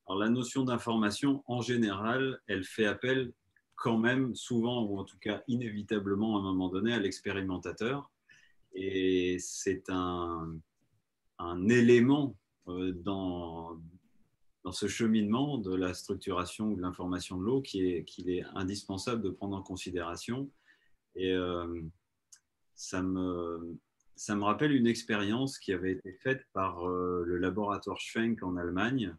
Alors, la notion d'information, en général, elle fait appel quand même souvent, ou en tout cas inévitablement à un moment donné, à l'expérimentateur. Et c'est un élément dans ce cheminement de la structuration ou de l'information de l'eau qu'il est indispensable de prendre en considération. Et ça me rappelle une expérience qui avait été faite par le laboratoire Schwenk en Allemagne.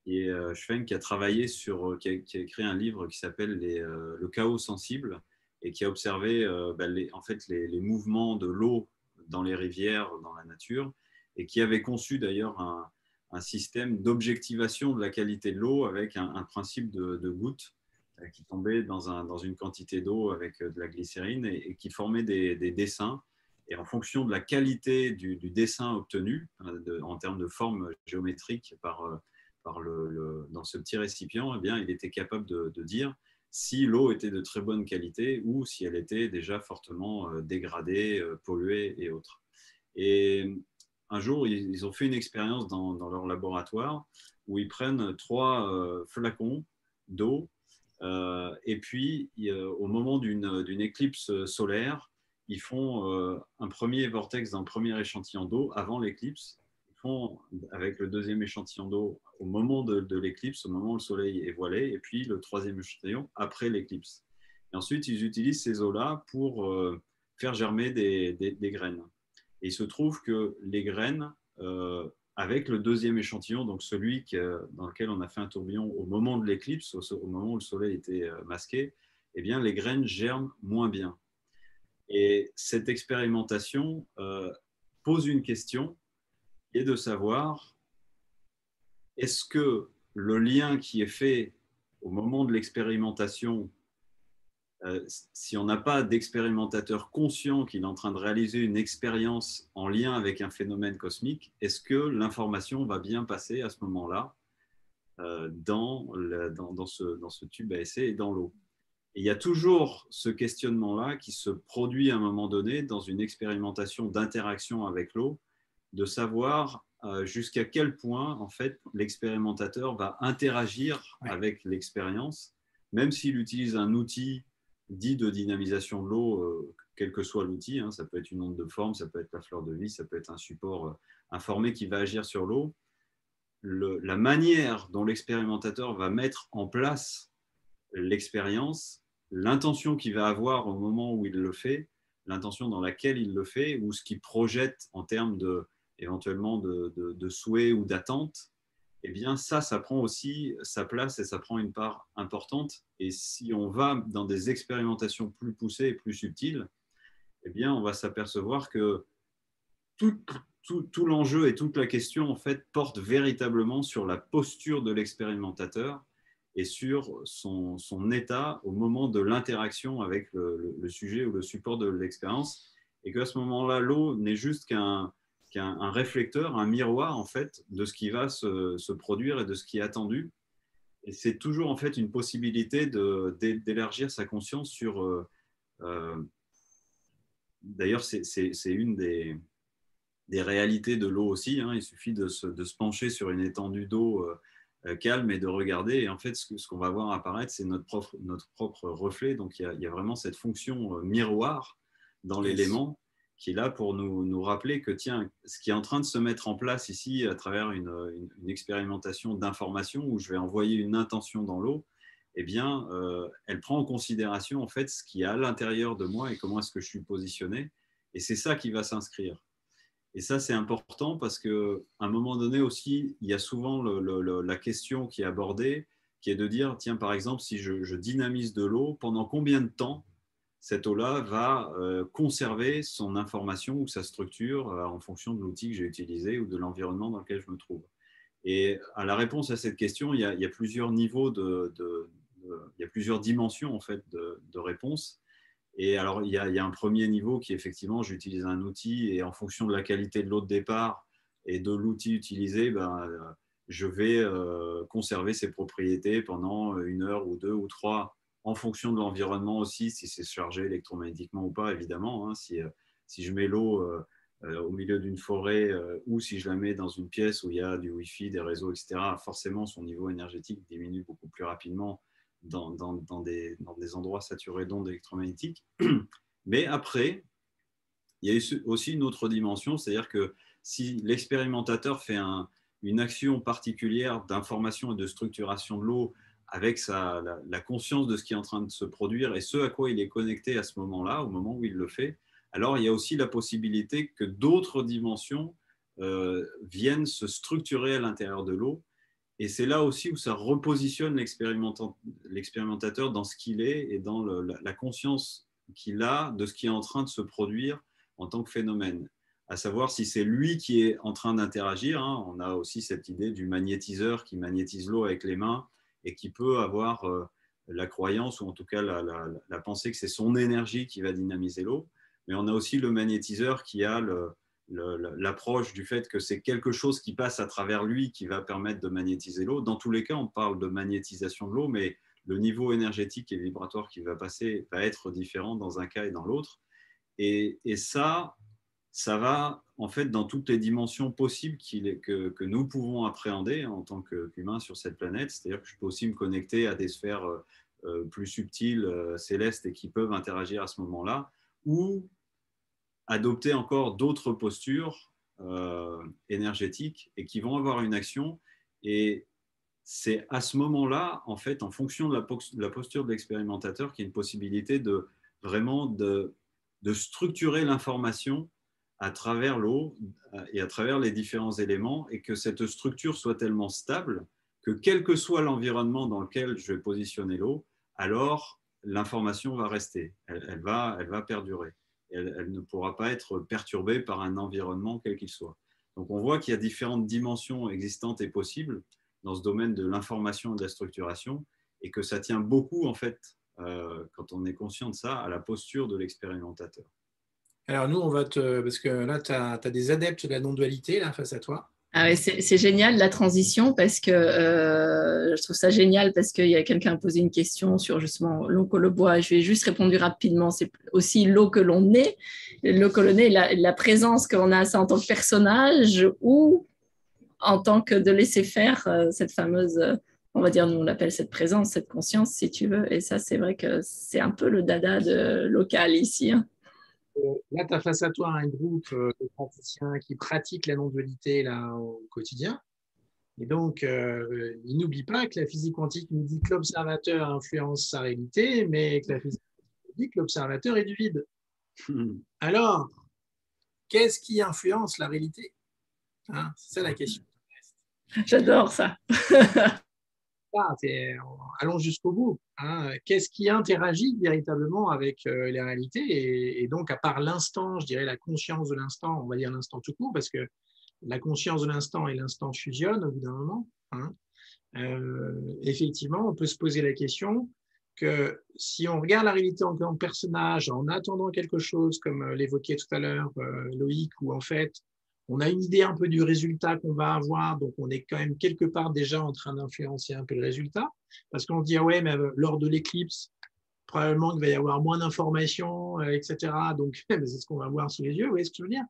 Et Schwenk qui a travaillé qui a écrit un livre qui s'appelle Le chaos sensible, et qui a observé en fait, les mouvements de l'eau dans les rivières, dans la nature, et qui avait conçu d'ailleurs un système d'objectivation de la qualité de l'eau avec un principe de gouttes qui tombait dans une quantité d'eau avec de la glycérine, et qui formait des dessins. Et en fonction de la qualité du dessin obtenu, en termes de forme géométrique dans ce petit récipient, eh bien, il était capable de dire si l'eau était de très bonne qualité ou si elle était déjà fortement dégradée, polluée et autres. Et un jour, ils ont fait une expérience dans leur laboratoire où ils prennent 3 flacons d'eau Et puis, au moment d'une éclipse solaire, ils font un premier vortex d'un premier échantillon d'eau avant l'éclipse. Ils font avec le deuxième échantillon d'eau au moment de l'éclipse, au moment où le soleil est voilé, et puis le troisième échantillon après l'éclipse. Et ensuite, ils utilisent ces eaux-là pour faire germer des graines. Et il se trouve que les graines, avec le deuxième échantillon, donc celui dans lequel on a fait un tourbillon au moment de l'éclipse, au moment où le soleil était masqué, eh bien, les graines germent moins bien. Et cette expérimentation pose une question, qui est de savoir, est-ce que le lien qui est fait au moment de l'expérimentation, si on n'a pas d'expérimentateur conscient qu'il est en train de réaliser une expérience en lien avec un phénomène cosmique, est-ce que l'information va bien passer à ce moment-là dans ce tube à essai et dans l'eau? Et il y a toujours ce questionnement-là qui se produit à un moment donné dans une expérimentation d'interaction avec l'eau, de savoir jusqu'à quel point en fait l'expérimentateur va interagir avec l'expérience, même s'il utilise un outil dit de dynamisation de l'eau, quel que soit l'outil, hein, ça peut être une onde de forme, ça peut être la fleur de vie, ça peut être un support informé qui va agir sur l'eau. La manière dont l'expérimentateur va mettre en place l'expérience, l'intention qu'il va avoir au moment où il le fait, l'intention dans laquelle il le fait, ou ce qu'il projette en termes éventuellement de souhait ou d'attente, eh bien ça prend aussi sa place et ça prend une part importante. Et si on va dans des expérimentations plus poussées et plus subtiles, eh bien on va s'apercevoir que tout l'enjeu et toute la question en fait porte véritablement sur la posture de l'expérimentateur et sur son état au moment de l'interaction avec le sujet ou le support de l'expérience, et qu'à ce moment-là, l'eau n'est juste qu'un réflecteur, un miroir en fait de ce qui va se produire et de ce qui est attendu. Et c'est toujours en fait une possibilité d'élargir sa conscience sur. D'ailleurs, c'est une des réalités de l'eau aussi. Hein. Il suffit de se pencher sur une étendue d'eau calme et de regarder. Et en fait, ce qu'on va voir apparaître, c'est notre propre reflet. Donc, il y a vraiment cette fonction miroir dans l'élément qui est là pour nous rappeler que, tiens, ce qui est en train de se mettre en place ici à travers une expérimentation d'information où je vais envoyer une intention dans l'eau, eh bien, elle prend en considération en fait ce qu'il y a à l'intérieur de moi et comment est-ce que je suis positionné. Et c'est ça qui va s'inscrire. Et ça, c'est important parce qu'à un moment donné aussi, il y a souvent la question qui est abordée, qui est de dire, tiens, par exemple, si je dynamise de l'eau, pendant combien de temps cette eau-là va conserver son information ou sa structure en fonction de l'outil que j'ai utilisé ou de l'environnement dans lequel je me trouve. Et à la réponse à cette question, il y a plusieurs niveaux il y a plusieurs dimensions en fait de réponse. Et alors, il y a un premier niveau qui, effectivement, j'utilise un outil et en fonction de la qualité de l'eau de départ et de l'outil utilisé, je vais conserver ses propriétés pendant 1 heure ou 2 ou 3, en fonction de l'environnement aussi, si c'est chargé électromagnétiquement ou pas, évidemment. Hein, si je mets l'eau au milieu d'une forêt ou si je la mets dans une pièce où il y a du Wi-Fi, des réseaux, etc., forcément, son niveau énergétique diminue beaucoup plus rapidement dans des endroits saturés d'ondes électromagnétiques. Mais après, il y a aussi une autre dimension, c'est-à-dire que si l'expérimentateur fait une action particulière d'information et de structuration de l'eau avec la conscience de ce qui est en train de se produire et ce à quoi il est connecté à ce moment-là, au moment où il le fait, alors il y a aussi la possibilité que d'autres dimensions viennent se structurer à l'intérieur de l'eau. Et c'est là aussi où ça repositionne l'expérimentateur dans ce qu'il est et dans la conscience qu'il a de ce qui est en train de se produire en tant que phénomène. À savoir si c'est lui qui est en train d'interagir. Hein. On a aussi cette idée du magnétiseur qui magnétise l'eau avec les mains et qui peut avoir la croyance ou en tout cas la pensée que c'est son énergie qui va dynamiser l'eau. Mais on a aussi le magnétiseur qui a l'approche du fait que c'est quelque chose qui passe à travers lui qui va permettre de magnétiser l'eau. Dans tous les cas, on parle de magnétisation de l'eau, mais le niveau énergétique et vibratoire qui va passer va être différent dans un cas et dans l'autre. Et ça va en fait dans toutes les dimensions possibles que nous pouvons appréhender en tant qu'humains sur cette planète. C'est-à-dire que je peux aussi me connecter à des sphères plus subtils, célestes, et qui peuvent interagir à ce moment-là, ou adopter encore d'autres postures énergétiques et qui vont avoir une action. Et c'est à ce moment-là, en fait, en fonction de la posture de l'expérimentateur, qu'il y a une possibilité de vraiment de structurer l'information à travers l'eau et à travers les différents éléments, et que cette structure soit tellement stable que quel que soit l'environnement dans lequel je vais positionner l'eau, alors l'information va rester, elle va perdurer. Elle ne pourra pas être perturbée par un environnement quel qu'il soit. Donc on voit qu'il y a différentes dimensions existantes et possibles dans ce domaine de l'information et de la structuration, et que ça tient beaucoup, en fait, quand on est conscient de ça, à la posture de l'expérimentateur. Alors nous, parce que là, tu as des adeptes de la non-dualité là, face à toi. Ah ouais, c'est génial la transition parce que je trouve ça génial parce qu'il y a quelqu'un qui a posé une question sur justement l'eau que le bois. Je vais juste répondre rapidement. C'est aussi l'eau que l'on est. L'eau que l'on est, la présence qu'on a ça en tant que personnage ou en tant que de laisser faire cette fameuse, on va dire, nous on l'appelle cette présence, cette conscience si tu veux. Et ça, c'est vrai que c'est un peu le dada de local ici. Hein. Là, tu as face à toi un groupe de praticiens qui pratiquent la non-dualité là, au quotidien. Et donc, il n'oublie pas que la physique quantique nous dit que l'observateur influence sa réalité, mais que la physique quantique nous dit que l'observateur est du vide. Alors, qu'est-ce qui influence la réalité? Hein, c'est ça la question. J'adore ça. Allons jusqu'au bout. Hein. Qu'est-ce qui interagit véritablement avec les réalités et donc, à part l'instant, je dirais la conscience de l'instant, on va dire l'instant tout court, parce que la conscience de l'instant et l'instant fusionnent au bout d'un moment. Hein. Effectivement, on peut se poser la question que si on regarde la réalité en tant que personnage, en attendant quelque chose, comme l'évoquait tout à l'heure Loïc, où en fait, on a une idée un peu du résultat qu'on va avoir, donc on est quand même quelque part déjà en train d'influencer un peu le résultat, parce qu'on se dit, ah ouais, mais lors de l'éclipse, probablement qu'il va y avoir moins d'informations, etc. Donc, c'est ce qu'on va voir sous les yeux, vous voyez ce que je veux dire?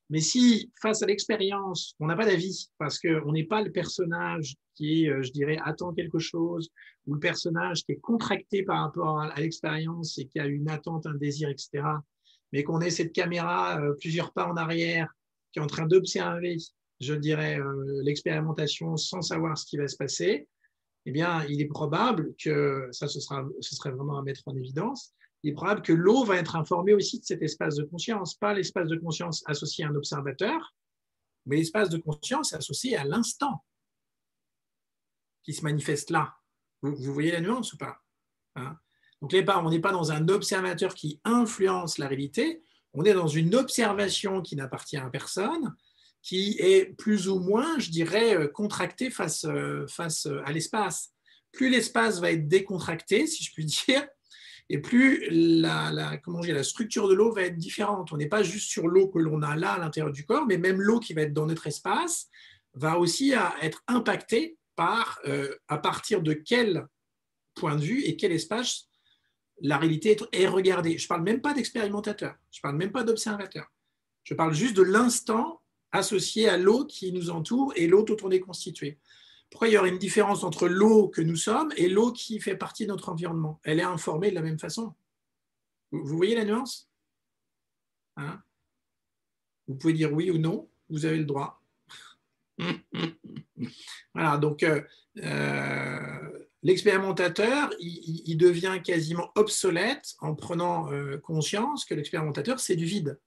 Mais si, face à l'expérience, on n'a pas d'avis, parce qu'on n'est pas le personnage qui, je dirais, attend quelque chose, ou le personnage qui est contracté par rapport à l'expérience et qui a une attente, un désir, etc., mais qu'on ait cette caméra plusieurs pas en arrière, qui est en train d'observer, je dirais, l'expérimentation sans savoir ce qui va se passer, eh bien, il est probable que, ça ce serait vraiment à mettre en évidence, il est probable que l'eau va être informée aussi de cet espace de conscience, pas l'espace de conscience associé à un observateur, mais l'espace de conscience associé à l'instant qui se manifeste là. Vous voyez la nuance ou pas? Hein? Donc, on n'est pas dans un observateur qui influence la réalité, on est dans une observation qui n'appartient à personne, qui est plus ou moins, je dirais, contractée face à l'espace. Plus l'espace va être décontracté, si je puis dire, et plus la structure de l'eau va être différente. On n'est pas juste sur l'eau que l'on a là à l'intérieur du corps, mais même l'eau qui va être dans notre espace va aussi être impactée par à partir de quel point de vue et quel espace la réalité est regardée. Je ne parle même pas d'expérimentateur, je ne parle même pas d'observateur. Je parle juste de l'instant associé à l'eau qui nous entoure et l'eau dont on est constitué. Pourquoi il y aurait une différence entre l'eau que nous sommes et l'eau qui fait partie de notre environnement? Elle est informée de la même façon. Vous voyez la nuance? Hein? Vous pouvez dire oui ou non, vous avez le droit. Voilà, donc l'expérimentateur, il devient quasiment obsolète en prenant conscience que l'expérimentateur, c'est du vide.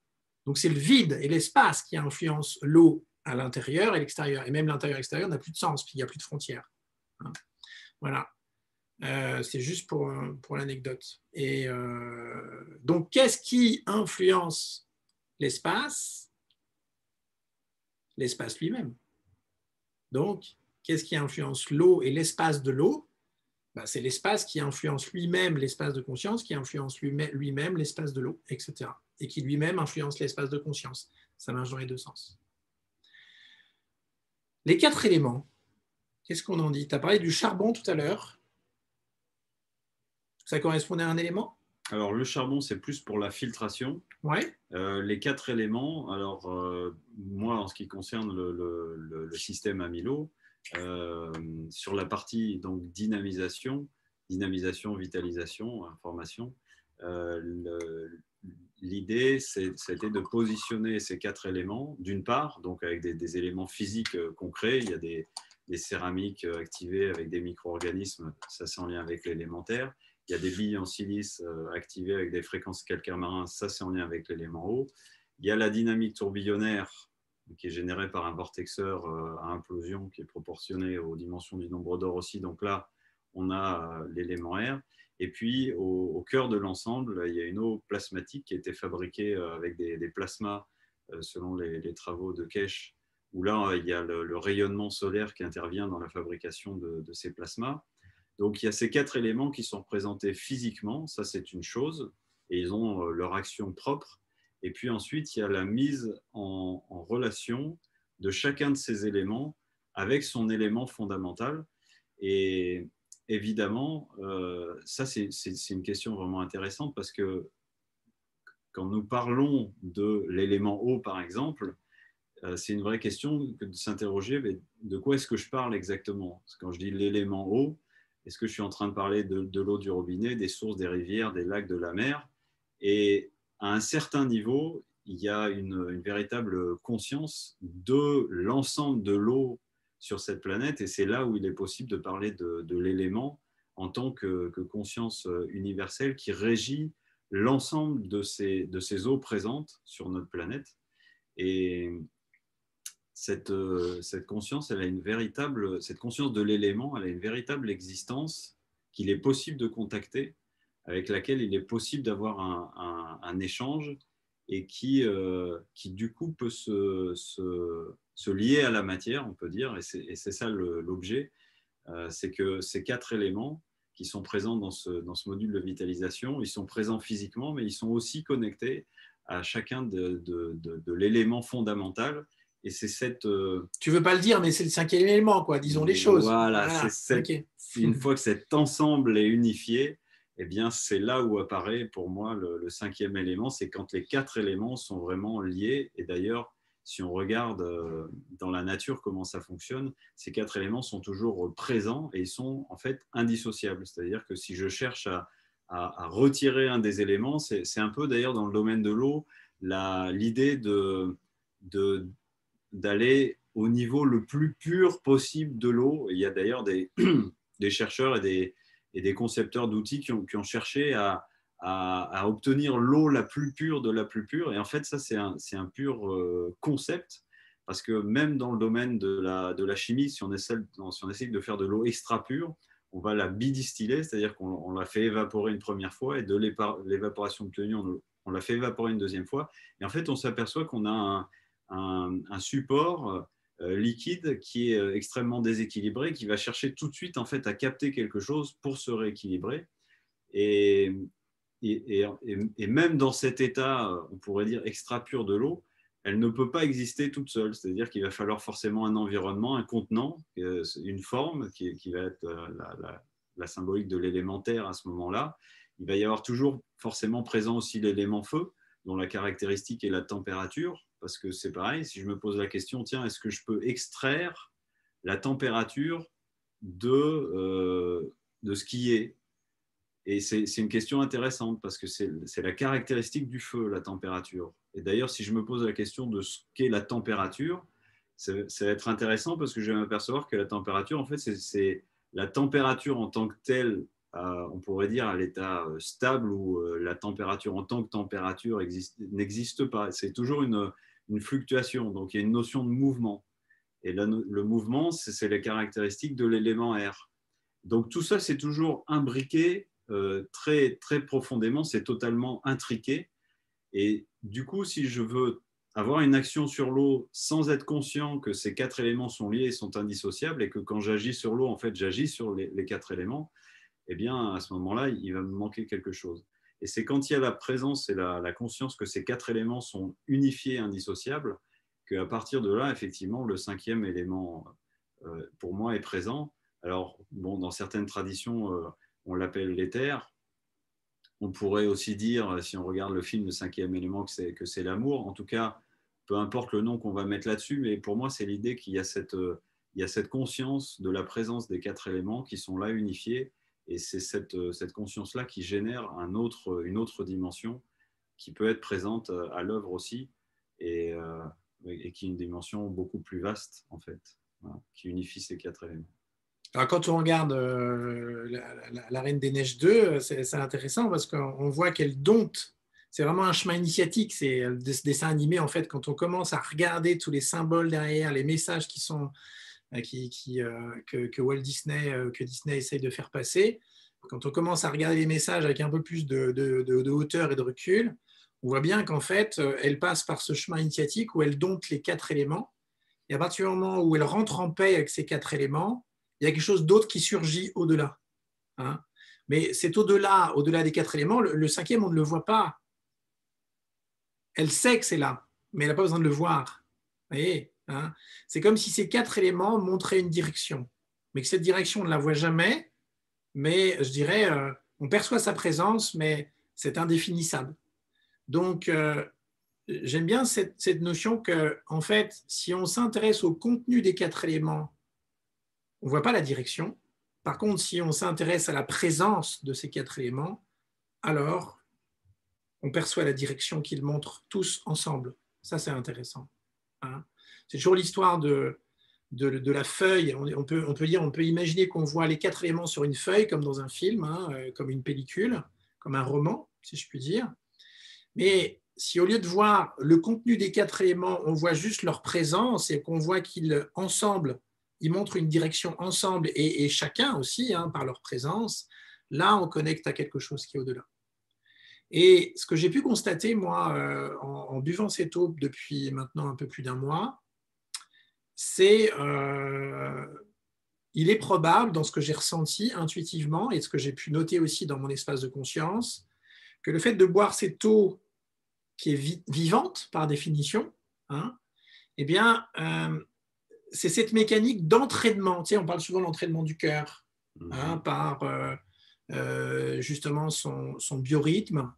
Donc c'est le vide et l'espace qui influencent l'eau à l'intérieur et l'extérieur. Et même l'intérieur et l'extérieur n'a plus de sens, puis il n'y a plus de frontières. Hein. Voilà. C'est juste pour l'anecdote. Et donc, qu'est-ce qui influence l'espace? L'espace lui-même. Donc, qu'est-ce qui influence l'eau et l'espace de l'eau? Ben, c'est l'espace qui influence lui-même l'espace de conscience, qui influence lui-même l'espace de l'eau, etc. Et qui lui-même influence l'espace de conscience. Ça marche dans les deux sens. Les 4 éléments, qu'est-ce qu'on en dit? Tu as parlé du charbon tout à l'heure. Ça correspondait à un élément? Alors, le charbon, c'est plus pour la filtration. Ouais. Les 4 éléments, alors moi, en ce qui concerne le système amylo, sur la partie donc, dynamisation, dynamisation, vitalisation, information. L'idée, c'était de positionner ces 4 éléments, d'une part, donc avec des éléments physiques concrets. Il y a des céramiques activées avec des micro-organismes, ça c'est en lien avec l'élémentaire. Il y a des billes en silice activées avec des fréquences calcaires marins, ça c'est en lien avec l'élément eau. Il y a la dynamique tourbillonnaire qui est générée par un vortexeur à implosion qui est proportionné aux dimensions du nombre d'or aussi. Donc là, on a l'élément air. Et puis, au cœur de l'ensemble, il y a une eau plasmatique qui a été fabriquée avec des plasmas selon les travaux de Kesch, où là, il y a le rayonnement solaire qui intervient dans la fabrication de ces plasmas. Donc, il y a ces 4 éléments qui sont représentés physiquement, ça c'est une chose, et ils ont leur action propre. Et puis ensuite, il y a la mise en relation de chacun de ces éléments avec son élément fondamental. Et évidemment, ça c'est une question vraiment intéressante parce que quand nous parlons de l'élément eau, par exemple, c'est une vraie question de s'interroger, mais de quoi est-ce que je parle exactement? Parce que quand je dis l'élément eau, est-ce que je suis en train de parler de l'eau du robinet, des sources, des rivières, des lacs, de la mer? Et à un certain niveau, il y a une véritable conscience de l'ensemble de l'eau sur cette planète, et c'est là où il est possible de parler de l'élément en tant que conscience universelle qui régit l'ensemble de ces eaux présentes sur notre planète. Et cette conscience, cette conscience de l'élément, elle a une véritable existence qu'il est possible de contacter, avec laquelle il est possible d'avoir un échange et qui du coup peut se lier à la matière, on peut dire, et c'est ça l'objet, c'est que ces 4 éléments qui sont présents dans ce module de vitalisation, ils sont présents physiquement, mais ils sont aussi connectés à chacun de l'élément fondamental. Et c'est cette... Tu veux pas le dire, mais c'est le 5e élément, quoi. Disons les choses. Voilà. Okay. Une fois que cet ensemble est unifié, eh bien, c'est là où apparaît pour moi le 5e élément, c'est quand les 4 éléments sont vraiment liés. Et d'ailleurs, si on regarde dans la nature comment ça fonctionne, ces 4 éléments sont toujours présents et ils sont en fait indissociables. C'est-à-dire que si je cherche à retirer un des éléments, c'est un peu d'ailleurs dans le domaine de l'eau, l'idée d'aller au niveau le plus pur possible de l'eau. Il y a d'ailleurs des chercheurs et des concepteurs d'outils qui ont cherché à obtenir l'eau la plus pure de la plus pure. Et en fait, ça, c'est un pur concept, parce que même dans le domaine de la chimie, si on essaie de faire de l'eau extra pure, on va la bidistiller, c'est-à-dire qu'on la fait évaporer une première fois, et de l'évaporation obtenue, on la fait évaporer une deuxième fois. Et en fait, on s'aperçoit qu'on a un support liquide qui est extrêmement déséquilibré, qui va chercher tout de suite en fait à capter quelque chose pour se rééquilibrer. Et même dans cet état, on pourrait dire extra pur de l'eau, elle ne peut pas exister toute seule. C'est-à-dire qu'il va falloir forcément un environnement, un contenant, une forme qui va être la symbolique de l'élémentaire à ce moment-là. Il va y avoir toujours forcément présent aussi l'élément feu, dont la caractéristique est la température, parce que c'est pareil, si je me pose la question, tiens, est-ce que je peux extraire la température de ce qui est? Et c'est une question intéressante, parce que c'est la caractéristique du feu, la température. Et d'ailleurs, si je me pose la question de ce qu'est la température, ça va être intéressant, parce que je vais m'apercevoir que la température, en fait, c'est la température en tant que telle, on pourrait dire à l'état stable, où la température en tant que température n'existe pas. C'est toujours une fluctuation, donc il y a une notion de mouvement. Et le mouvement, c'est les caractéristiques de l'élément air. Donc tout ça, c'est toujours imbriqué très, très profondément, c'est totalement intriqué. Et du coup, si je veux avoir une action sur l'eau sans être conscient que ces 4 éléments sont liés et sont indissociables, et que quand j'agis sur l'eau, en fait, j'agis sur les 4 éléments, eh bien, à ce moment-là, il va me manquer quelque chose. Et c'est quand il y a la présence et la conscience que ces 4 éléments sont unifiés et indissociables, qu'à partir de là, effectivement, le 5e élément, pour moi, est présent. Alors, bon, dans certaines traditions, on l'appelle l'éther. On pourrait aussi dire, si on regarde le film, le 5e élément, que c'est l'amour. En tout cas, peu importe le nom qu'on va mettre là-dessus, mais pour moi, c'est l'idée qu'il y a cette conscience de la présence des 4 éléments qui sont là unifiés Et c'est cette conscience-là qui génère une autre dimension qui peut être présente à l'œuvre aussi, et qui est une dimension beaucoup plus vaste, en fait, voilà, qui unifie ces 4 éléments. Alors, quand on regarde la Reine des Neiges 2, c'est intéressant parce qu'on voit qu'elle dompte. C'est vraiment un chemin initiatique. C'est ce dessin animé, en fait, quand on commence à regarder tous les symboles derrière, les messages que Walt Disney, que Disney essaye de faire passer, quand on commence à regarder les messages avec un peu plus de hauteur et de recul, on voit bien qu'en fait, elle passe par ce chemin initiatique où elle dompte les 4 éléments. Et à partir du moment où elle rentre en paix avec ces 4 éléments, il y a quelque chose d'autre qui surgit au-delà. Hein. Mais c'est au-delà des 4 éléments. Le 5e, on ne le voit pas. Elle sait que c'est là, mais elle n'a pas besoin de le voir. Vous voyez, hein. C'est comme si ces 4 éléments montraient une direction, mais que cette direction, on ne la voit jamais, mais je dirais, on perçoit sa présence, mais c'est indéfinissable. Donc, j'aime bien cette notion que, en fait, si on s'intéresse au contenu des 4 éléments, on ne voit pas la direction. Par contre, si on s'intéresse à la présence de ces 4 éléments, alors on perçoit la direction qu'ils montrent tous ensemble. Ça, c'est intéressant. Hein. C'est toujours l'histoire de la feuille. On peut imaginer qu'on voit les 4 éléments sur une feuille, comme dans un film, hein, comme une pellicule, comme un roman, si je puis dire. Mais si au lieu de voir le contenu des 4 éléments, on voit juste leur présence et qu'on voit qu'ils, ensemble, ils montrent une direction ensemble et chacun aussi, hein, par leur présence, là, on connecte à quelque chose qui est au-delà. Et ce que j'ai pu constater, moi, en buvant cette eau depuis maintenant un peu plus d'1 mois, c'est il est probable, dans ce que j'ai ressenti intuitivement et ce que j'ai pu noter aussi dans mon espace de conscience, que le fait de boire cette eau qui est vivante par définition, hein, eh bien, c'est cette mécanique d'entraînement. Tu sais, on parle souvent de l'entraînement du cœur, hein, par justement son biorhythme,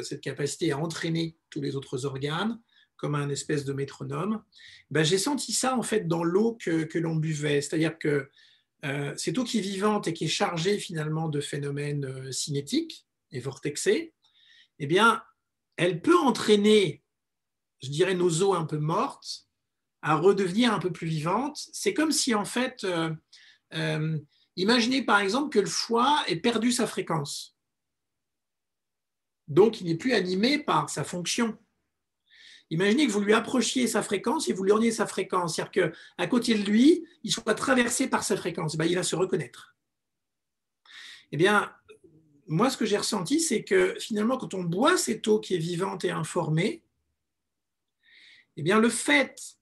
cette capacité à entraîner tous les autres organes comme un espèce de métronome. Ben, j'ai senti ça en fait dans l'eau que l'on buvait. C'est-à-dire que cette eau qui est vivante et qui est chargée finalement de phénomènes cinétiques et vortexés, eh bien, elle peut entraîner, je dirais, nos eaux un peu mortes à redevenir un peu plus vivantes. C'est comme si, en fait, imaginez par exemple que le foie ait perdu sa fréquence. Donc, il n'est plus animé par sa fonction. Imaginez que vous lui approchiez sa fréquence et vous lui orniez sa fréquence. C'est-à-dire qu'à côté de lui, il soit traversé par sa fréquence. Ben, il va se reconnaître. Eh bien, moi, ce que j'ai ressenti, c'est que finalement, quand on boit cette eau qui est vivante et informée, eh bien, le fait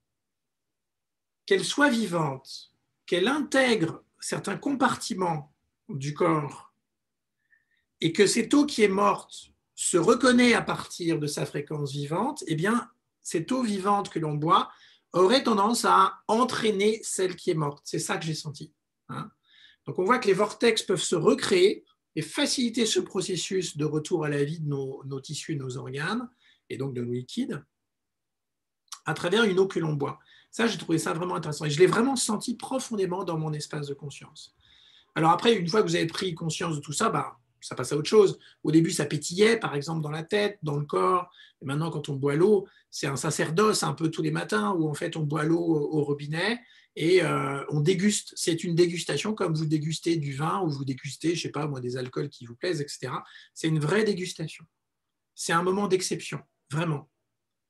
qu'elle soit vivante, qu'elle intègre certains compartiments du corps et que cette eau qui est morte se reconnaît à partir de sa fréquence vivante, eh bien, cette eau vivante que l'on boit aurait tendance à entraîner celle qui est morte. C'est ça que j'ai senti. Hein. Donc, on voit que les vortex peuvent se recréer et faciliter ce processus de retour à la vie de nos tissus, de nos organes, et donc de nos liquides, à travers une eau que l'on boit. Ça, j'ai trouvé ça vraiment intéressant. Et je l'ai vraiment senti profondément dans mon espace de conscience. Alors après, une fois que vous avez pris conscience de tout ça, bah, ça passe à autre chose. Au début, ça pétillait, par exemple, dans la tête, dans le corps. Et maintenant, quand on boit l'eau, c'est un sacerdoce un peu tous les matins où en fait on boit l'eau au robinet et on déguste. C'est une dégustation comme vous dégustez du vin ou vous dégustez, je ne sais pas moi, des alcools qui vous plaisent, etc. C'est une vraie dégustation. C'est un moment d'exception, vraiment.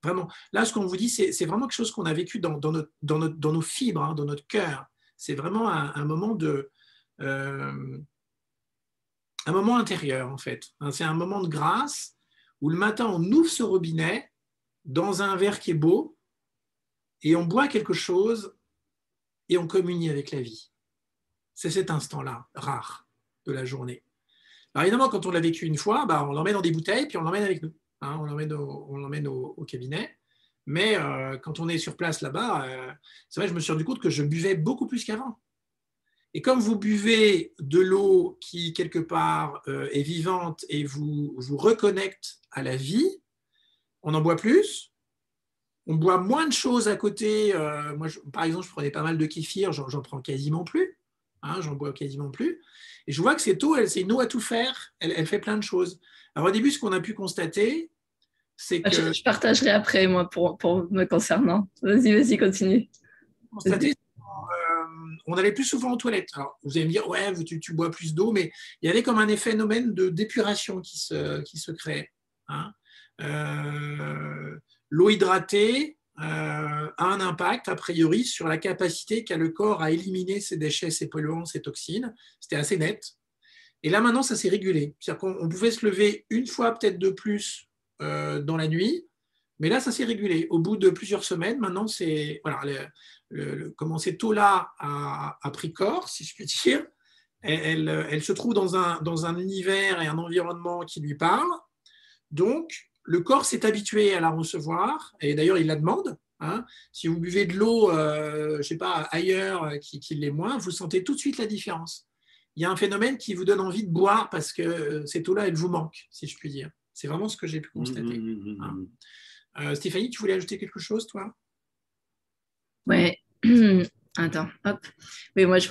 Vraiment. Là, ce qu'on vous dit, c'est vraiment quelque chose qu'on a vécu dans nos fibres, hein, dans notre cœur. C'est vraiment un moment un moment intérieur, en fait. C'est un moment de grâce où le matin, on ouvre ce robinet dans un verre qui est beau et on boit quelque chose et on communie avec la vie. C'est cet instant-là, rare, de la journée. Alors évidemment, quand on l'a vécu une fois, bah, on l'emmène dans des bouteilles puis on l'emmène avec nous. Hein, on l'emmène au cabinet. Mais quand on est sur place là-bas, c'est vrai, je me suis rendu compte que je buvais beaucoup plus qu'avant. Et comme vous buvez de l'eau qui, quelque part, est vivante et vous reconnecte à la vie, on en boit plus, on boit moins de choses à côté. Moi, par exemple, je prenais pas mal de kéfir, j'en prends quasiment plus. hein, j'en bois quasiment plus. Et je vois que cette eau, c'est une eau à tout faire, elle fait plein de choses. Alors au début, ce qu'on a pu constater, c'est que… Je partagerai après, moi, pour me concernant. Vas-y, continue. Constater, on allait plus souvent aux toilettes. Alors, vous allez me dire, ouais, tu bois plus d'eau, mais il y avait comme un phénomène de d'épuration qui se créait. Hein. L'eau hydratée a un impact, a priori, sur la capacité qu'a le corps à éliminer ses déchets, ses polluants, ses toxines. C'était assez net. Et là, maintenant, ça s'est régulé. C'est-à-dire qu'on pouvait se lever une fois, peut-être de plus, dans la nuit. Mais là, ça s'est régulé. Au bout de plusieurs semaines, maintenant, c'est voilà, comment cette eau-là a pris corps, si je puis dire. Elle se trouve dans un univers et un environnement qui lui parle. Donc, le corps s'est habitué à la recevoir, et d'ailleurs, il la demande. Hein. Si vous buvez de l'eau, je ne sais pas, ailleurs, qui l'est moins, vous sentez tout de suite la différence. Il y a un phénomène qui vous donne envie de boire parce que cette eau-là, elle vous manque, si je puis dire. C'est vraiment ce que j'ai pu constater. Hein. Stéphanie, tu voulais ajouter quelque chose, toi? Ouais. Attends, hop. Oui, moi, je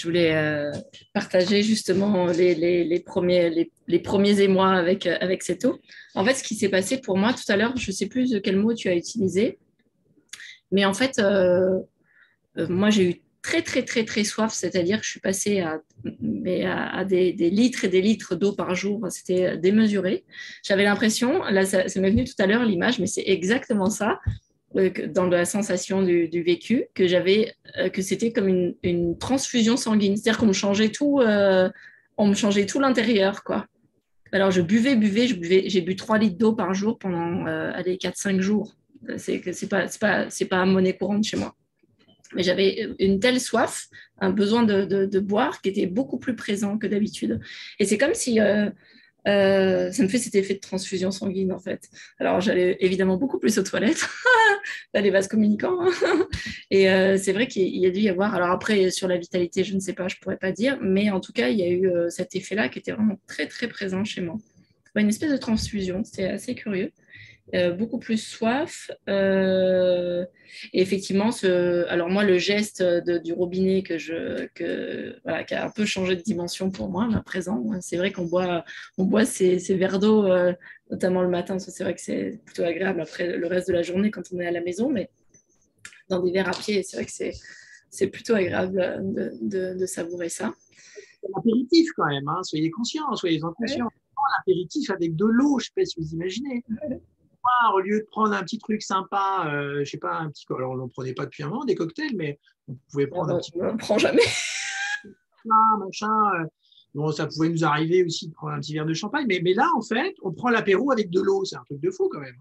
voulais partager justement les premiers émois avec cette eau. En fait, ce qui s'est passé pour moi tout à l'heure, je ne sais plus de quel mot tu as utilisé, mais en fait, moi, j'ai eu très, très, très, très soif, c'est-à-dire que je suis passée à des litres et des litres d'eau par jour. C'était démesuré. J'avais l'impression, là, ça m'est venu tout à l'heure l'image, mais c'est exactement ça, dans la sensation du vécu, que c'était comme une transfusion sanguine. C'est-à-dire qu'on me changeait tout l'intérieur, quoi. Alors, je buvais, j'ai bu 3 litres d'eau par jour pendant 4-5 jours. C'est pas monnaie courante chez moi. Mais j'avais une telle soif, un besoin de boire qui était beaucoup plus présent que d'habitude. Et c'est comme si ça me fait cet effet de transfusion sanguine, en fait. Alors, j'allais évidemment beaucoup plus aux toilettes, dans les vases communicants. Et c'est vrai qu'il y a dû y avoir… Alors après, sur la vitalité, je ne sais pas, je ne pourrais pas dire. Mais en tout cas, il y a eu cet effet-là qui était vraiment très, très présent chez moi. Une espèce de transfusion, c'était assez curieux. Beaucoup plus soif. Et effectivement, alors moi, le geste du robinet voilà, qui a un peu changé de dimension pour moi, à présent, c'est vrai qu'on boit ces verres d'eau, notamment le matin, c'est vrai que c'est plutôt agréable après le reste de la journée quand on est à la maison, mais dans des verres à pied, c'est vrai que c'est plutôt agréable de savourer ça. C'est un apéritif quand même, hein. Soyez conscients, soyez-en conscients. Ouais. L'apéritif avec de l'eau, je ne sais pas si vous imaginez. Ouais. Au lieu de prendre un petit truc sympa, je ne sais pas, un petit… Alors, on n'en prenait pas depuis un moment, des cocktails, mais on pouvait prendre un petit… On n'en prend jamais. Machin. Bon, ça pouvait nous arriver aussi de prendre un petit verre de champagne, mais là, en fait, on prend l'apéro avec de l'eau. C'est un truc de fou quand même.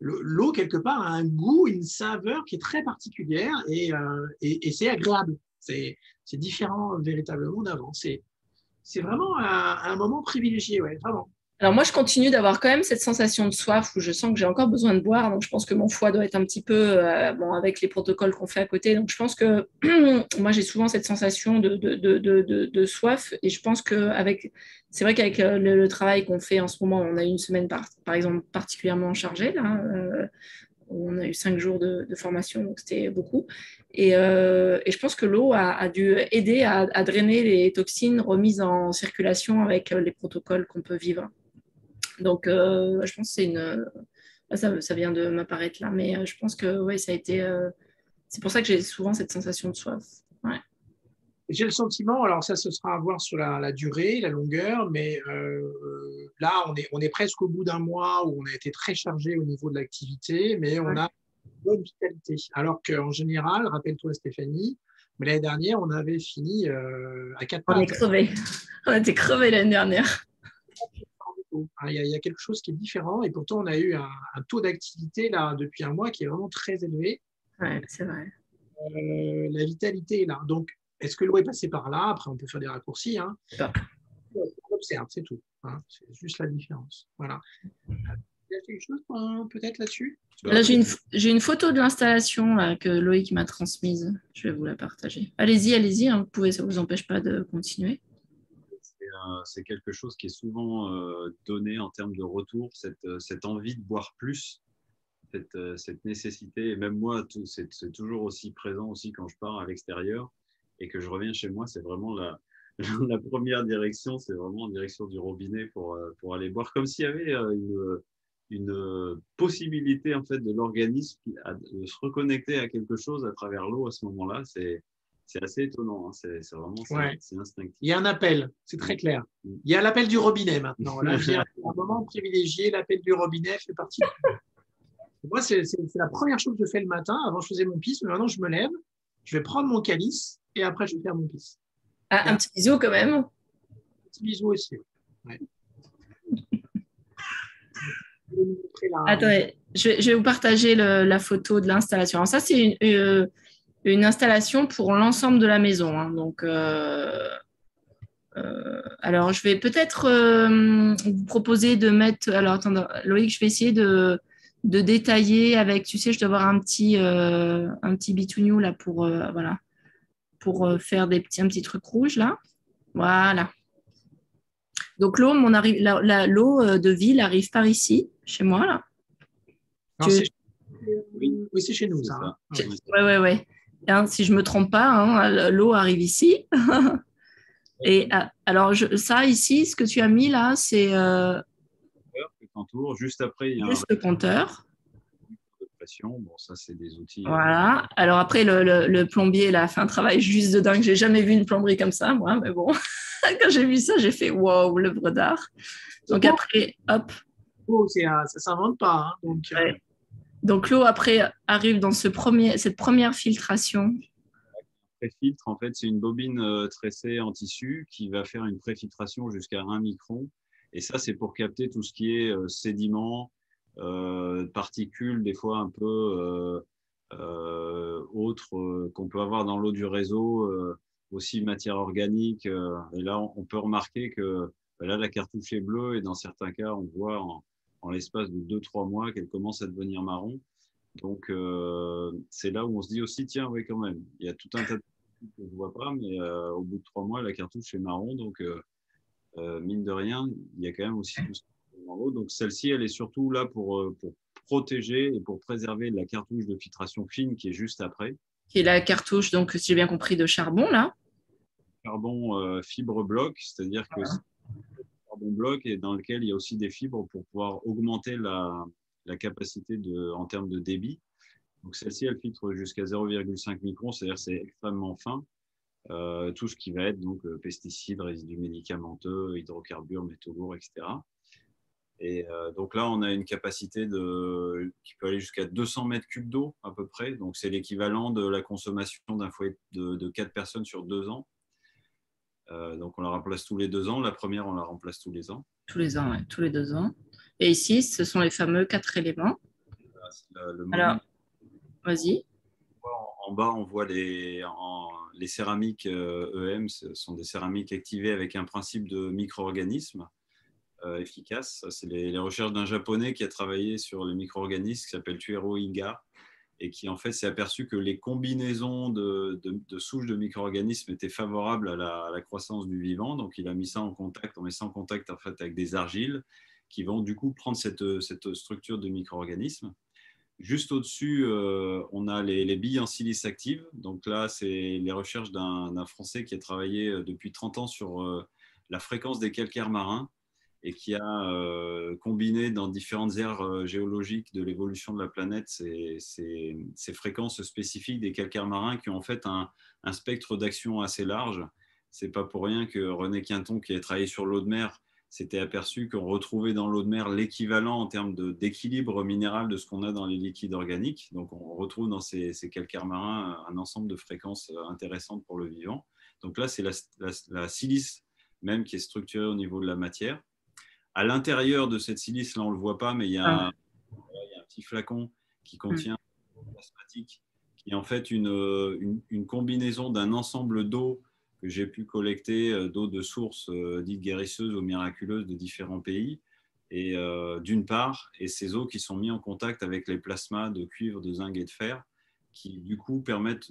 L'eau, quelque part, a un goût, une saveur qui est très particulière et c'est agréable. C'est différent véritablement d'avant. C'est vraiment un moment privilégié, ouais, vraiment. Alors moi, je continue d'avoir quand même cette sensation de soif où je sens que j'ai encore besoin de boire. Donc, je pense que mon foie doit être un petit peu avec les protocoles qu'on fait à côté. Donc, je pense que moi, j'ai souvent cette sensation de soif. Et je pense c'est vrai qu'avec le travail qu'on fait en ce moment, on a eu une semaine, par exemple, particulièrement chargée. Là, on a eu 5 jours de formation, donc c'était beaucoup. Et je pense que l'eau a dû aider à drainer les toxines remises en circulation avec les protocoles qu'on peut vivre. Donc, je pense que ça vient de m'apparaître là, mais je pense que ouais, ça a été… c'est pour ça que j'ai souvent cette sensation de soif. Ouais. J'ai le sentiment, alors ça, ce sera à voir sur la durée, la longueur, mais là, on est presque au bout d'un mois où on a été très chargé au niveau de l'activité, mais on a une bonne vitalité. Alors qu'en général, rappelle-toi Stéphanie, mais l'année dernière, on avait fini à 4 pages. On est crevés. On était crevés l'année dernière. Il y a quelque chose qui est différent et pourtant on a eu un taux d'activité là depuis un mois qui est vraiment très élevé. Ouais, c'est vrai. La vitalité est là. Donc, est-ce que l'eau est passée par là? Après, on peut faire des raccourcis. Hein. On observe, c'est tout. Hein. C'est juste la différence. Voilà. Il y a quelque chose peut-être là-dessus? Là, j'ai une photo de l'installation que Loïc m'a transmise. Je vais vous la partager. Allez-y, hein, vous pouvez, ça ne vous empêche pas de continuer. C'est quelque chose qui est souvent donné en termes de retour, cette envie de boire plus. cette nécessité. Et même moi, c'est toujours aussi présent aussi quand je pars à l'extérieur et que je reviens chez moi. C'est vraiment la première direction, c'est vraiment en direction du robinet pour aller boire, comme s'il y avait une possibilité en fait de l'organisme de se reconnecter à quelque chose à travers l'eau à ce moment-là. C'est assez étonnant, hein. C'est vraiment c'est instinctif. Il y a un appel, c'est très clair. Il y a l'appel du robinet maintenant. Là, j'ai un moment privilégié, l'appel du robinet fait partie. Moi, c'est la première chose que je fais le matin. Avant, je faisais mon pisse, mais maintenant, je me lève, je vais prendre mon calice et après, je vais faire mon pisse. Ah, un petit bisou quand même. Un petit bisou aussi. Ouais. Attendez, je vais vous partager la photo de l'installation. Alors ça, c'est une installation pour l'ensemble de la maison, hein. Donc, alors, je vais peut-être vous proposer de mettre… Alors, attendez, Loïc, je vais essayer de détailler avec… Tu sais, je dois avoir un petit bitounou là voilà, pour faire un petit truc rouge là. Voilà. Donc, l'eau de ville arrive par ici, chez moi là. Non, oui, c'est chez nous, ça. Hein. Ouais. Hein, si je ne me trompe pas, hein, l'eau arrive ici. Et alors, ça ici, ce que tu as mis là, c'est juste après, il y a juste le compteur. De pression. Bon, ça, c'est des outils. Voilà. Alors après, le plombier là, a fait un travail juste de dingue. J'ai jamais vu une plomberie comme ça, moi, mais bon. Quand j'ai vu ça, j'ai fait wow, l'œuvre d'art. Donc après, hop. Oh, ça ne s'invente pas. Hein, donc l'eau après arrive dans cette première filtration. Préfiltre, en fait, c'est une bobine tressée en tissu qui va faire une préfiltration jusqu'à 1 micron. Et ça, c'est pour capter tout ce qui est sédiments, particules, des fois un peu autres qu'on peut avoir dans l'eau du réseau, aussi matière organique. Et là, on peut remarquer que là, la cartouche est bleue et dans certains cas, on voit en l'espace de 2-3 mois qu'elle commence à devenir marron. Donc, c'est là où on se dit aussi, tiens, oui, quand même, il y a tout un tas de trucs que je ne vois pas, mais au bout de 3 mois, la cartouche est marron. Donc, mine de rien, il y a quand même aussi tout ça en haut. Donc, celle-ci, elle est surtout là pour protéger et pour préserver la cartouche de filtration fine qui est juste après. Qui est la cartouche, donc, si j'ai bien compris, de charbon, là. Charbon fibre bloc, c'est-à-dire que c'est un charbon bloc et dans lequel il y a aussi des fibres pour pouvoir augmenter la capacité en termes de débit. Donc celle-ci, elle filtre jusqu'à 0,5 microns, c'est-à-dire c'est extrêmement fin. Tout ce qui va être donc pesticides, résidus médicamenteux, hydrocarbures, métaux lourds, etc. Et donc là, on a une capacité qui peut aller jusqu'à 200 mètres cubes d'eau à peu près. Donc c'est l'équivalent de la consommation d'un foyer de 4 personnes sur 2 ans. Donc on la remplace tous les 2 ans. La première, on la remplace tous les ans. Tous les ans, ouais, tous les 2 ans. Et ici, ce sont les fameux 4 éléments. Alors, vas-y. En bas, on voit les céramiques EM, ce sont des céramiques activées avec un principe de micro-organismes efficace. C'est les recherches d'un Japonais qui a travaillé sur les micro-organismes qui s'appelle Tuero Iga et qui en fait s'est aperçu que les combinaisons de souches de micro-organismes étaient favorables à la croissance du vivant. Donc il a mis ça en contact, on met ça en contact en fait avec des argiles qui vont du coup prendre cette structure de micro-organismes. Juste au-dessus, on a les billes en silice active. Donc là, c'est les recherches d'un Français qui a travaillé depuis 30 ans sur la fréquence des calcaires marins et qui a combiné dans différentes aires géologiques de l'évolution de la planète ces fréquences spécifiques des calcaires marins qui ont en fait un spectre d'action assez large. Ce n'est pas pour rien que René Quinton, qui a travaillé sur l'eau de mer, s'était aperçu qu'on retrouvait dans l'eau de mer l'équivalent en termes d'équilibre minéral de ce qu'on a dans les liquides organiques. Donc, on retrouve dans ces calcaires marins un ensemble de fréquences intéressantes pour le vivant. Donc là, c'est la silice même qui est structurée au niveau de la matière. À l'intérieur de cette silice, là, on ne le voit pas, mais il y a un petit flacon qui contient un plasmatique, qui est en fait une combinaison d'un ensemble d'eau que j'ai pu collecter, d'eau de sources dites guérisseuses ou miraculeuses de différents pays, et d'une part, et ces eaux qui sont mises en contact avec les plasmas de cuivre, de zinc et de fer, qui du coup permettent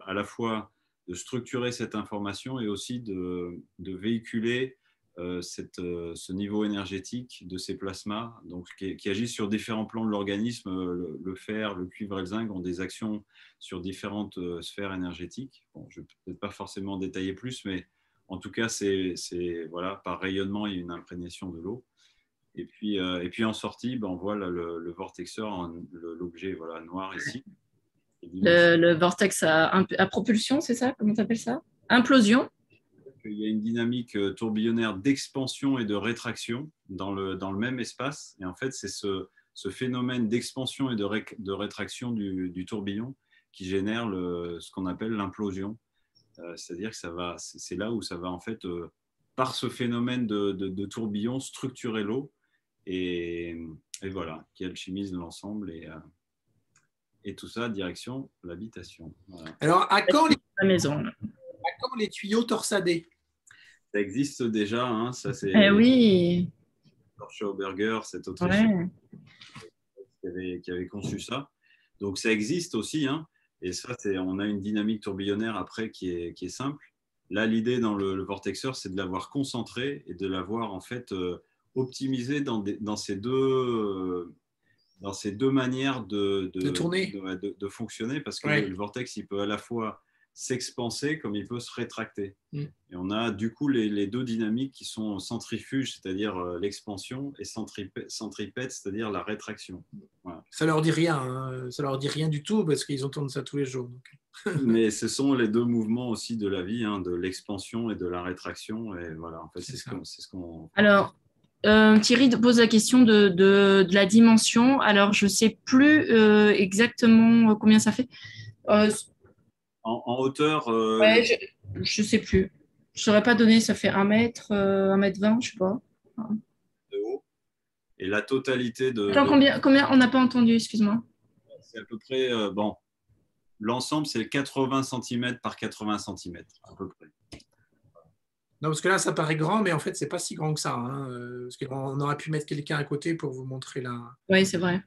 à la fois de structurer cette information et aussi de véhiculer ce niveau énergétique de ces plasmas, donc, qui agissent sur différents plans de l'organisme. Le fer, le cuivre et le zinc ont des actions sur différentes sphères énergétiques. Bon, je ne vais peut-être pas forcément détailler plus, mais en tout cas, voilà, par rayonnement, il y a une imprégnation de l'eau. Et puis en sortie, on voit là, le vortexeur, l'objet voilà, noir ici. Le vortex à propulsion, c'est ça? Comment tu appelles ça? Implosion? Il y a une dynamique tourbillonnaire d'expansion et de rétraction dans le même espace. Et en fait, c'est ce phénomène d'expansion et de rétraction du tourbillon qui génère ce qu'on appelle l'implosion. C'est-à-dire que c'est là où ça va, en fait, par ce phénomène de tourbillon, structurer l'eau. Et voilà, qui alchimise l'ensemble et tout ça direction l'habitation. Voilà. Alors, à quand la maison? À quand les tuyaux torsadés? Ça existe déjà, hein, ça c'est. Oui. Schauberger, cet Autrichien qui avait conçu ça. Donc ça existe aussi, hein, et ça, on a une dynamique tourbillonnaire après qui est simple. Là, l'idée dans le vortexeur, c'est de l'avoir concentré et de l'avoir en fait optimisé dans ces deux manières de tourner, de fonctionner, parce que le vortex, il peut à la fois s'expanser comme il peut se rétracter. Et on a du coup les deux dynamiques qui sont centrifuges, c'est-à-dire l'expansion, et centripète, c'est-à-dire la rétraction. Voilà. Ça leur dit rien, hein. Ça leur dit rien du tout parce qu'ils entendent ça tous les jours. Donc. Mais ce sont les deux mouvements aussi de la vie, hein, de l'expansion et de la rétraction. Et voilà, en fait, c'est ce qu'on. Alors, Thierry pose la question de la dimension. Alors, je ne sais plus exactement combien ça fait. En hauteur ouais, je ne sais plus. Je ne saurais pas donner, ça fait 1 mètre, 1,20 m, je ne sais pas. De haut. Et la totalité de. Attends, combien on n'a pas entendu, excuse-moi. C'est à peu près, l'ensemble, c'est 80 cm par 80 cm, à peu près. Non, parce que là, ça paraît grand, mais en fait, c'est pas si grand que ça. Hein, parce qu'on aurait pu mettre quelqu'un à côté pour vous montrer là. Oui, c'est vrai.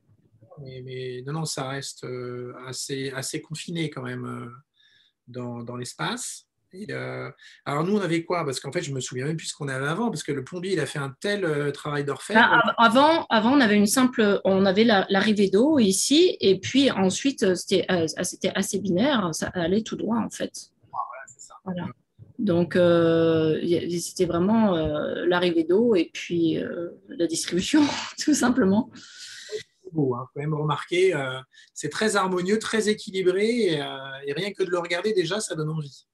Mais non, ça reste assez confiné quand même dans l'espace. Alors nous, on avait quoi? Parce qu'en fait, je me souviens même plus ce qu'on avait avant, parce que le plombier, il a fait un tel travail d'orfèvre. Avant, on avait on avait l'arrivée d'eau ici, et puis ensuite, c'était assez binaire, ça allait tout droit en fait. Voilà, c'est ça. Voilà. Donc, c'était vraiment l'arrivée d'eau et puis la distribution, tout simplement. C'est beau, hein. Faut même remarquer, c'est très harmonieux, très équilibré, et rien que de le regarder déjà, ça donne envie.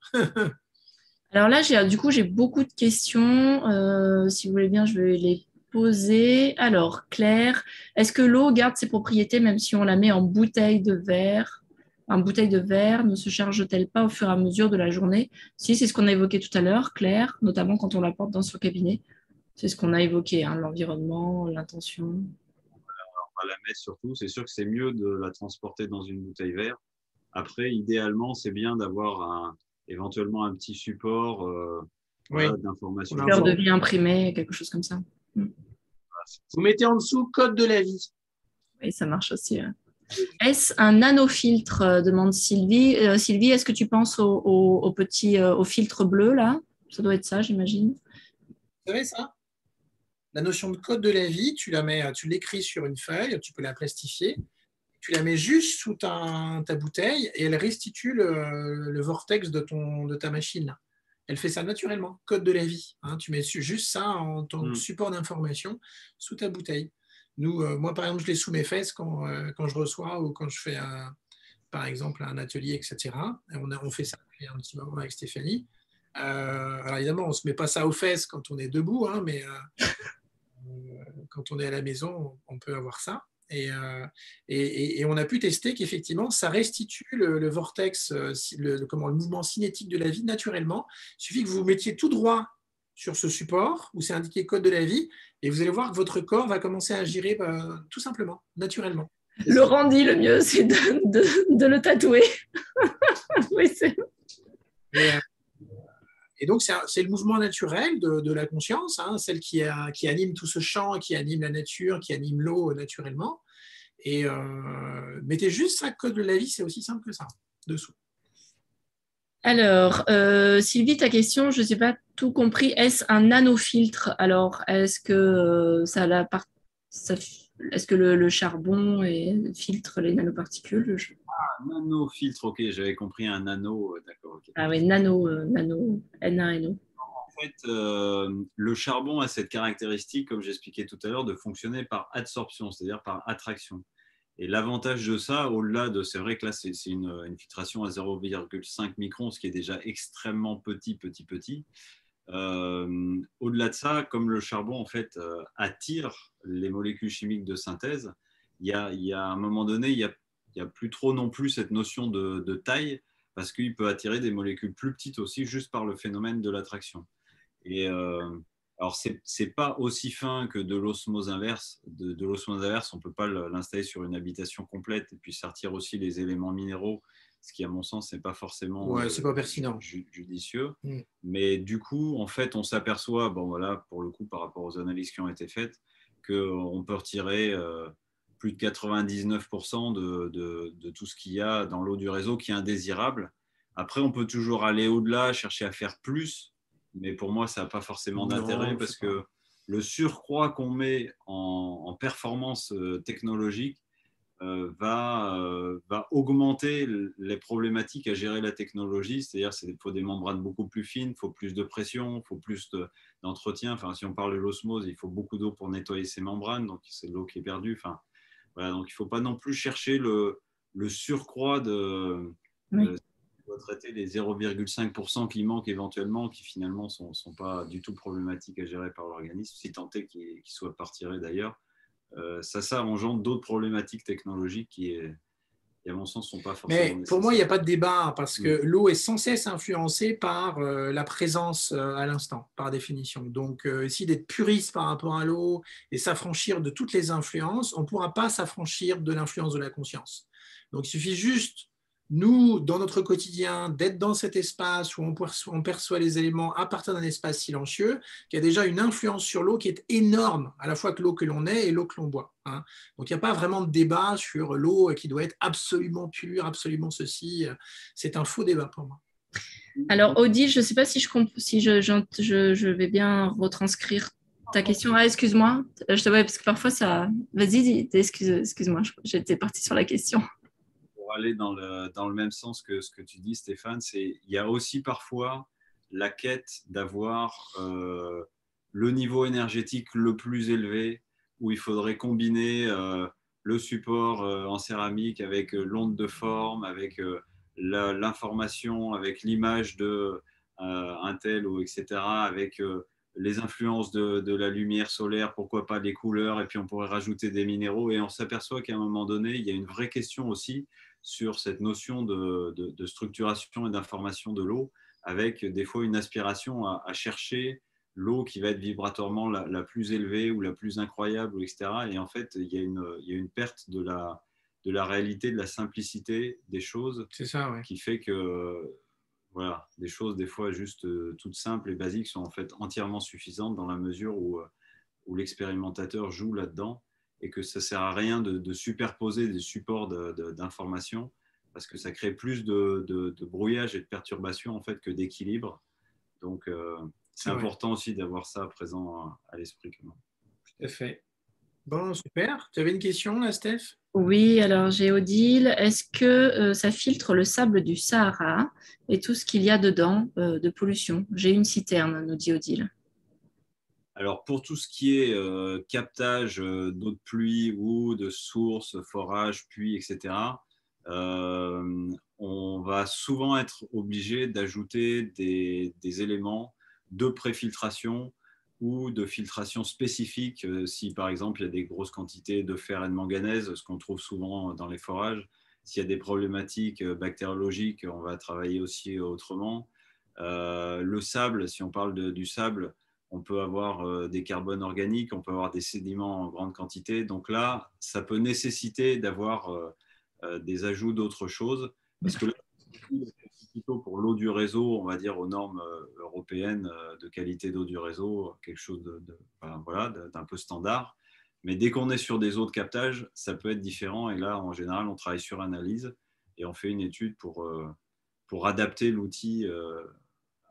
Alors là, du coup, j'ai beaucoup de questions. Si vous voulez bien, je vais les poser. Alors, Claire, est-ce que l'eau garde ses propriétés même si on la met en bouteille de verre? En bouteille de verre ne se charge-t-elle pas au fur et à mesure de la journée? Si, c'est ce qu'on a évoqué tout à l'heure, Claire, notamment quand on la porte dans son cabinet. C'est ce qu'on a évoqué, hein, l'environnement, l'intention. On va la mettre surtout. C'est sûr que c'est mieux de la transporter dans une bouteille verte. Après, idéalement, c'est bien d'avoir éventuellement un petit support d'information. Cœur de vie imprimé, quelque chose comme ça. Vous mettez en dessous code de la vie. Oui, ça marche aussi. Est-ce un nanofiltre, demande Sylvie. Sylvie, est-ce que tu penses au filtre bleu là? Ça doit être ça, j'imagine. Vous savez ça? La notion de code de la vie, tu l'écris sur une feuille, tu peux la plastifier, tu la mets juste sous ta bouteille et elle restitue le vortex de ta machine. Elle fait ça naturellement, code de la vie. Hein, tu mets juste ça en tant que support d'information sous ta bouteille. Moi, par exemple, je l'ai sous mes fesses quand je reçois ou quand je fais, par exemple, un atelier, etc. Et on fait ça depuis un petit moment avec Stéphanie. Alors évidemment, on ne se met pas ça aux fesses quand on est debout, hein, mais quand on est à la maison, on peut avoir ça. Et on a pu tester qu'effectivement, ça restitue le vortex, le mouvement cinétique de la vie naturellement. Il suffit que vous vous mettiez tout droit sur ce support où c'est indiqué code de la vie et vous allez voir que votre corps va commencer à agir tout simplement, naturellement. Laurent dit le mieux, c'est de le tatouer. Oui, c'est... Et donc, c'est le mouvement naturel de la conscience, hein, celle qui anime tout ce champ, qui anime la nature, qui anime l'eau naturellement. Et mettez juste ça, code de la vie, c'est aussi simple que ça, dessous. Alors, Sylvie, ta question, je ne sais pas tout compris. Est-ce un nanofiltre? Alors, est-ce que est-ce que le charbon filtre les nanoparticules? Nanofiltre, ok, j'avais compris un nano, d'accord. Ok. Ah oui, nano, N-A-N-O. En fait, le charbon a cette caractéristique, comme j'expliquais tout à l'heure, de fonctionner par adsorption, c'est-à-dire par attraction. Et l'avantage de ça, au-delà de, c'est vrai que là, c'est une filtration à 0,5 microns, ce qui est déjà extrêmement petit. Au-delà de ça, comme le charbon en fait attire les molécules chimiques de synthèse, il y a un moment donné, il y a plus trop non plus cette notion de taille, parce qu'il peut attirer des molécules plus petites aussi, juste par le phénomène de l'attraction. Et alors, c'est pas aussi fin que de l'osmose inverse. De l'osmose inverse, on peut pas l'installer sur une habitation complète et puis sortir aussi les éléments minéraux, ce qui, à mon sens, n'est pas forcément c'est pas pertinent. judicieux. Mm. Mais du coup, en fait, on s'aperçoit, bon voilà, pour le coup, par rapport aux analyses qui ont été faites, qu'on peut retirer plus de 99% de tout ce qu'il y a dans l'eau du réseau qui est indésirable. Après, on peut toujours aller au-delà, chercher à faire plus, mais pour moi, ça n'a pas forcément d'intérêt parce que le surcroît qu'on met en performance technologique va augmenter les problématiques à gérer la technologie. C'est-à-dire qu'il faut des membranes beaucoup plus fines, il faut plus de pression, il faut plus d'entretien. Enfin, si on parle de l'osmose, il faut beaucoup d'eau pour nettoyer ces membranes, donc c'est de l'eau qui est perdue. Enfin, voilà, donc il ne faut pas non plus chercher le surcroît de... Oui. On va traiter les 0,5% qui manquent éventuellement, qui finalement ne sont pas du tout problématiques à gérer par l'organisme, si tant est qu'ils soient pas retirés d'ailleurs. Ça engendre d'autres problématiques technologiques qui, à mon sens, ne sont pas forcément nécessaires. Pour moi, il n'y a pas de débat parce que l'eau est sans cesse influencée par la présence à l'instant, par définition. Donc, essayer d'être puriste par rapport à l'eau et s'affranchir de toutes les influences, on ne pourra pas s'affranchir de l'influence de la conscience. Donc, il suffit juste, nous, dans notre quotidien, d'être dans cet espace où on perçoit les éléments à partir d'un espace silencieux, qui a déjà une influence sur l'eau qui est énorme, à la fois que l'eau que l'on est et l'eau que l'on boit. Hein. Donc, il n'y a pas vraiment de débat sur l'eau qui doit être absolument pure, absolument ceci. C'est un faux débat pour moi. Alors, Odile, je ne sais pas si je vais bien retranscrire ta question. Ah, excuse-moi. Je te vois parce que parfois ça. Vas-y, excuse-moi. J'étais partie sur la question. Pour aller dans le même sens que ce que tu dis, Stéphane, il y a aussi parfois la quête d'avoir le niveau énergétique le plus élevé, où il faudrait combiner le support en céramique avec l'onde de forme, avec l'information, avec l'image de un tel, ou etc., avec les influences de la lumière solaire, pourquoi pas les couleurs, et puis on pourrait rajouter des minéraux, et on s'aperçoit qu'à un moment donné, il y a une vraie question aussi sur cette notion de structuration et d'information de l'eau, avec des fois une aspiration à chercher l'eau qui va être vibratoirement la plus élevée ou la plus incroyable, etc. Et en fait, il y a une perte de la réalité, de la simplicité des choses. C'est ça, ouais. Qui fait que voilà, des choses des fois juste toutes simples et basiques sont en fait entièrement suffisantes dans la mesure où l'expérimentateur joue là-dedans, et que ça ne sert à rien de superposer des supports d'information, parce que ça crée plus de brouillage et de perturbation en fait que d'équilibre. Donc, c'est important aussi d'avoir ça présent à l'esprit. Tout à fait. Bon, super. Tu avais une question là, Steph? Oui, alors j'ai Odile. Est-ce que ça filtre le sable du Sahara et tout ce qu'il y a dedans de pollution? J'ai une citerne, nous dit Odile. Alors, pour tout ce qui est captage d'eau de pluie ou de sources, forage, puits, etc., on va souvent être obligé d'ajouter des éléments de préfiltration ou de filtration spécifique si, par exemple, il y a des grosses quantités de fer et de manganèse, ce qu'on trouve souvent dans les forages. S'il y a des problématiques bactériologiques, on va travailler aussi autrement. Le sable, si on parle du sable, on peut avoir des carbones organiques, on peut avoir des sédiments en grande quantité. Donc là, ça peut nécessiter d'avoir des ajouts d'autres choses. Parce que là, plutôt pour l'eau du réseau, on va dire aux normes européennes de qualité d'eau du réseau, quelque chose d'un peu standard. Mais dès qu'on est sur des eaux de captage, ça peut être différent. Et là, en général, on travaille sur analyse et on fait une étude pour adapter l'outil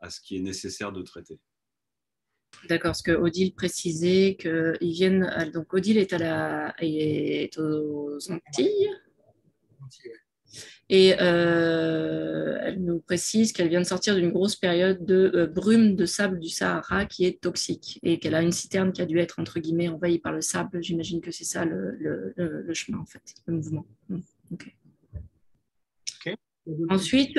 à ce qui est nécessaire de traiter. D'accord, parce que Odile précisait qu'ils viennent. Donc, Odile est aux Antilles et elle nous précise qu'elle vient de sortir d'une grosse période de brume de sable du Sahara qui est toxique et qu'elle a une citerne qui a dû être entre guillemets envahie par le sable. J'imagine que c'est ça le chemin, en fait, le mouvement. Okay. Okay. Ensuite,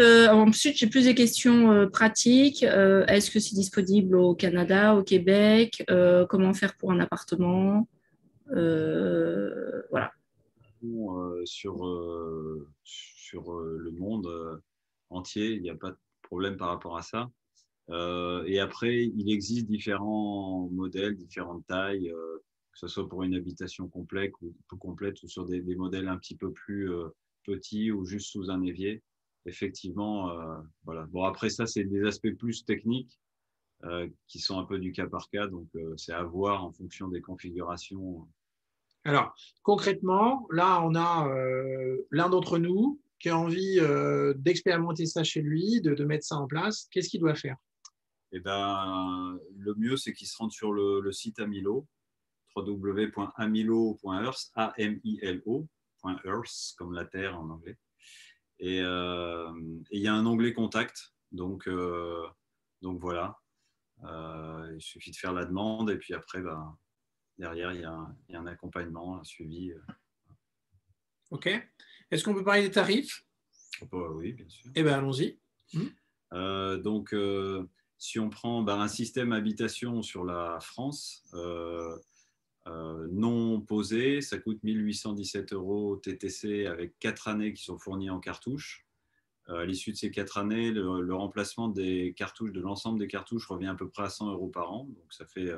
j'ai plus des questions pratiques. Est-ce que c'est disponible au Canada, au Québec? Comment faire pour un appartement? Voilà. Sur le monde entier, il n'y a pas de problème par rapport à ça. Et après, il existe différents modèles, différentes tailles, que ce soit pour une habitation complète ou sur des modèles un petit peu plus petits ou juste sous un évier. Effectivement, voilà. Bon, après ça, c'est des aspects plus techniques qui sont un peu du cas par cas, donc c'est à voir en fonction des configurations. Alors, concrètement, là, on a l'un d'entre nous qui a envie d'expérimenter ça chez lui, de mettre ça en place. Qu'est-ce qu'il doit faire? Eh ben, le mieux, c'est qu'il se rende sur le site Amilo, www.amilo.earth, A-M-I-L-O.earth, comme la Terre en anglais. Et il y a un onglet Contact. Donc voilà. Il suffit de faire la demande et puis après, derrière, il y a un accompagnement, un suivi. OK. Est-ce qu'on peut parler des tarifs? Oui, bien sûr. Eh bien, allons-y. Donc, si on prend un système habitation sur la France, non posé, ça coûte 1 817 € TTC avec 4 années qui sont fournies en cartouches. À l'issue de ces 4 années, le remplacement des cartouches, de l'ensemble des cartouches revient à peu près à 100 € par an. Donc, ça fait,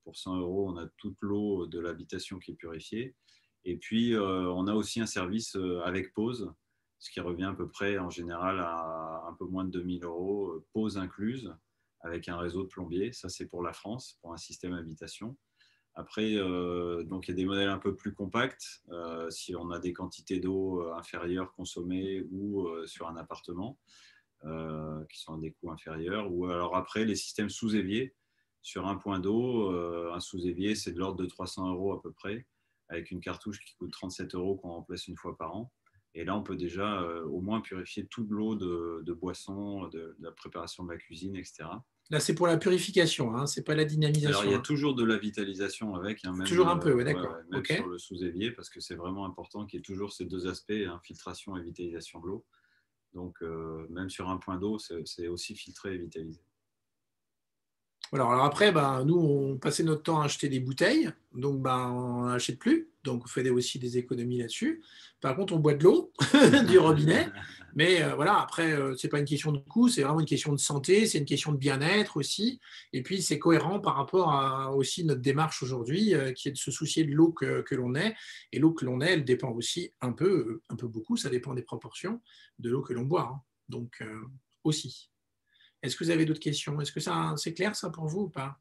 pour 100 €, on a toute l'eau de l'habitation qui est purifiée. Et puis, on a aussi un service avec pause, ce qui revient à peu près en général à un peu moins de 2 000 €, pause incluse, avec un réseau de plombiers. Ça, c'est pour la France, pour un système habitation. Après, donc il y a des modèles un peu plus compacts, si on a des quantités d'eau inférieures consommées ou sur un appartement, qui sont à des coûts inférieurs. Ou alors après, les systèmes sous-éviers, sur un point d'eau, un sous-évier, c'est de l'ordre de 300 € à peu près, avec une cartouche qui coûte 37 € qu'on remplace une fois par an. Et là, on peut déjà au moins purifier toute l'eau de boissons, de la préparation de la cuisine, etc. Là, c'est pour la purification, hein, ce n'est pas la dynamisation. Alors, il y a toujours de la vitalisation avec. Hein, même, toujours un peu, oui, d'accord. Même okay. Sur le sous-évier, parce que c'est vraiment important qu'il y ait toujours ces deux aspects, hein, filtration et vitalisation de l'eau. Donc, même sur un point d'eau, c'est aussi filtré et vitalisé. Alors après, nous, on passait notre temps à acheter des bouteilles, donc on n'achète plus, donc on fait aussi des économies là-dessus. Par contre, on boit de l'eau du robinet, mais voilà, après, ce n'est pas une question de coût, c'est vraiment une question de santé, c'est une question de bien-être aussi, et puis c'est cohérent par rapport à aussi notre démarche aujourd'hui, qui est de se soucier de l'eau que l'on est, et l'eau que l'on est, elle dépend aussi un peu beaucoup, ça dépend des proportions de l'eau que l'on boit, hein. Donc aussi. Est-ce que vous avez d'autres questions? Est-ce que c'est clair ça pour vous ou pas?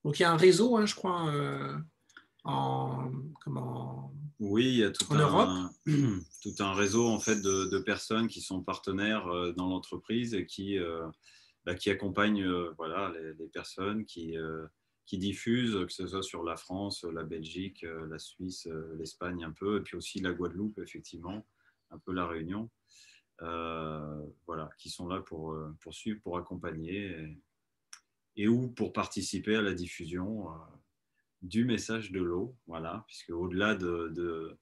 Donc il y a un réseau, hein, je crois, oui, il y a en Europe. Tout un réseau en fait de personnes qui sont partenaires dans l'entreprise et qui accompagnent voilà, les personnes qui diffusent, que ce soit sur la France, la Belgique, la Suisse, l'Espagne un peu, et puis aussi la Guadeloupe, effectivement, un peu la Réunion. Voilà, qui sont là pour suivre, pour accompagner et ou pour participer à la diffusion du message de l'eau, voilà, puisque au-delà de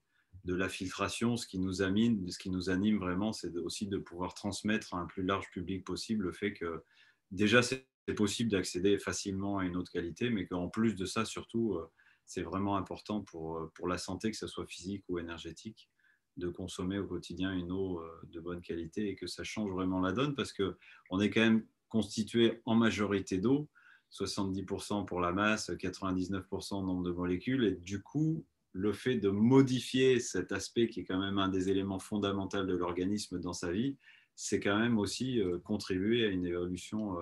la filtration, ce qui nous anime vraiment, c'est aussi de pouvoir transmettre à un plus large public possible le fait que déjà c'est possible d'accéder facilement à une eau de qualité, mais qu'en plus de ça, surtout, c'est vraiment important pour la santé, que ce soit physique ou énergétique, de consommer au quotidien une eau de bonne qualité et que ça change vraiment la donne parce qu'on est quand même constitué en majorité d'eau, 70% pour la masse, 99% nombre de molécules. Et du coup, le fait de modifier cet aspect qui est quand même un des éléments fondamentaux de l'organisme dans sa vie, c'est quand même aussi contribuer à une évolution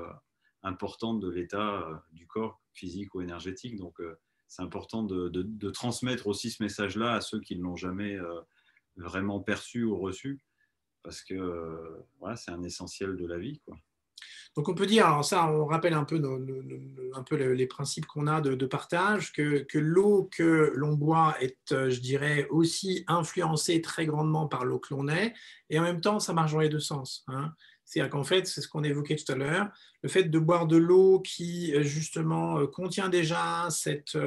importante de l'état du corps physique ou énergétique. Donc, c'est important de transmettre aussi ce message-là à ceux qui ne l'ont jamais vraiment perçu ou reçu, parce que voilà, c'est un essentiel de la vie, quoi. Donc on peut dire, alors ça on rappelle un peu, un peu les principes qu'on a de partage, que l'eau que l'on boit est, je dirais, aussi influencée très grandement par l'eau que l'on est, et en même temps ça marche dans les deux sens. Hein. C'est-à-dire qu'en fait, c'est ce qu'on évoquait tout à l'heure, le fait de boire de l'eau qui justement contient déjà cette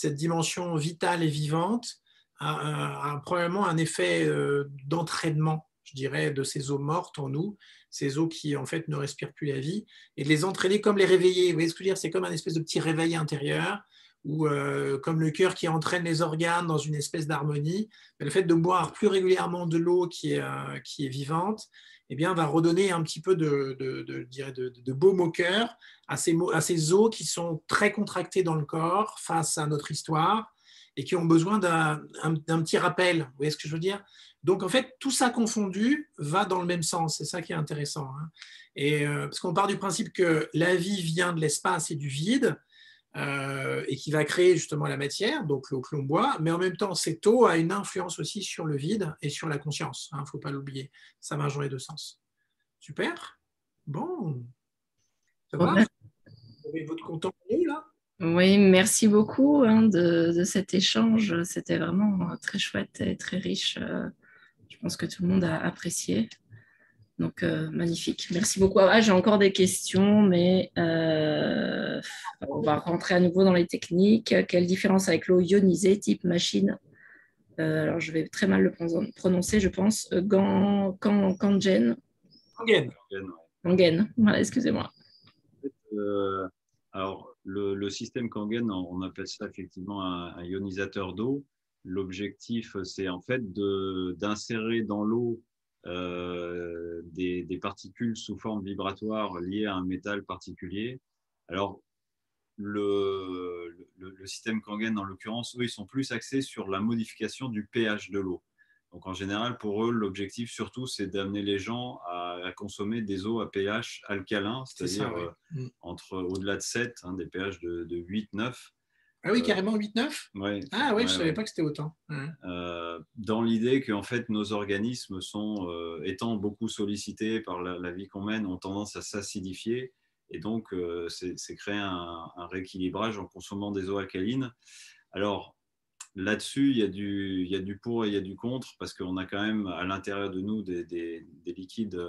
dimension vitale et vivante a probablement un effet d'entraînement, je dirais, de ces eaux mortes en nous, ces eaux qui en fait ne respirent plus la vie, et de les entraîner comme les réveiller. Vous voyez ce que je veux dire? C'est comme un espèce de petit réveil intérieur, ou comme le cœur qui entraîne les organes dans une espèce d'harmonie. Le fait de boire plus régulièrement de l'eau qui est vivante, eh bien, va redonner un petit peu de baume au cœur à ces eaux qui sont très contractées dans le corps face à notre histoire et qui ont besoin d'un petit rappel. Vous voyez ce que je veux dire? Donc, en fait, tout ça confondu va dans le même sens. C'est ça qui est intéressant. Hein. Et, parce qu'on part du principe que la vie vient de l'espace et du vide, et qui va créer justement la matière, donc l'eau que l'on boit, mais en même temps, cette eau a une influence aussi sur le vide et sur la conscience. Il ne faut pas l'oublier. Ça marche dans les deux sens. Super. Bon. Ça va? Vous avez votre compte en ligne, là? Oui, merci beaucoup hein, de cet échange. C'était vraiment très chouette et très riche. Je pense que tout le monde a apprécié. Donc, magnifique. Merci beaucoup. Ah, j'ai encore des questions, mais on va rentrer à nouveau dans les techniques. Quelle différence avec l'eau ionisée type machine? Alors, je vais très mal le prononcer, je pense. Kangen. Kangen. Kangen, voilà, excusez-moi. Alors, le système Kangen, on appelle ça effectivement un ionisateur d'eau. L'objectif, c'est en fait d'insérer dans l'eau des particules sous forme vibratoire liées à un métal particulier. Alors, le système Kangen, en l'occurrence, eux, ils sont plus axés sur la modification du pH de l'eau. Donc, en général, pour eux, l'objectif surtout, c'est d'amener les gens à consommer des eaux à pH alcalin, c'est-à-dire entre au-delà de 7, hein, des pH de 8, 9. Ah oui, carrément 8-9 ? Ouais, ah ouais, je ne savais pas que c'était autant. Dans l'idée qu'en fait, nos organismes sont, étant beaucoup sollicités par la vie qu'on mène, ont tendance à s'acidifier. Et donc, c'est créer un rééquilibrage en consommant des eaux alcalines. Alors, là-dessus, il y a du pour et il y a du contre, parce qu'on a quand même à l'intérieur de nous des liquides,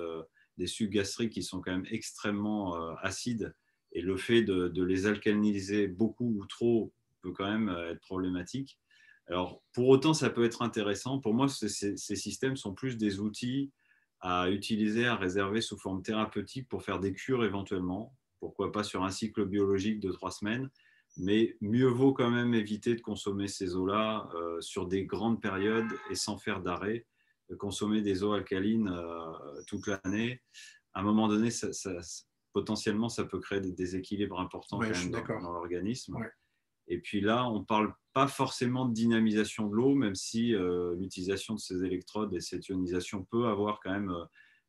des sucs gastriques qui sont quand même extrêmement acides. Et le fait de les alcaliniser beaucoup ou trop peut quand même être problématique. Alors, pour autant, ça peut être intéressant. Pour moi, ces systèmes sont plus des outils à utiliser, à réserver sous forme thérapeutique pour faire des cures éventuellement. Pourquoi pas sur un cycle biologique de 3 semaines. Mais mieux vaut quand même éviter de consommer ces eaux-là sur des grandes périodes et sans faire d'arrêt. Consommer des eaux alcalines toute l'année, à un moment donné, potentiellement, ça peut créer des déséquilibres importants quand même dans l'organisme. Ouais. Et puis là, on ne parle pas forcément de dynamisation de l'eau, même si l'utilisation de ces électrodes et cette ionisation peut avoir quand même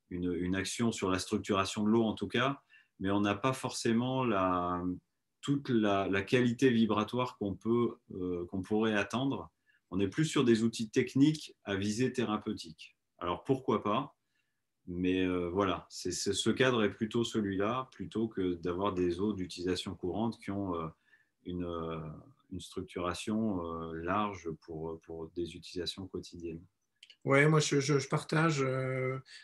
une action sur la structuration de l'eau en tout cas, mais on n'a pas forcément toute la qualité vibratoire qu'on pourrait attendre. On est plus sur des outils techniques à visée thérapeutique. Alors pourquoi pas? Mais voilà, ce cadre est plutôt celui-là, plutôt que d'avoir des eaux d'utilisation courante qui ont une structuration large pour des utilisations quotidiennes. Oui, moi je partage.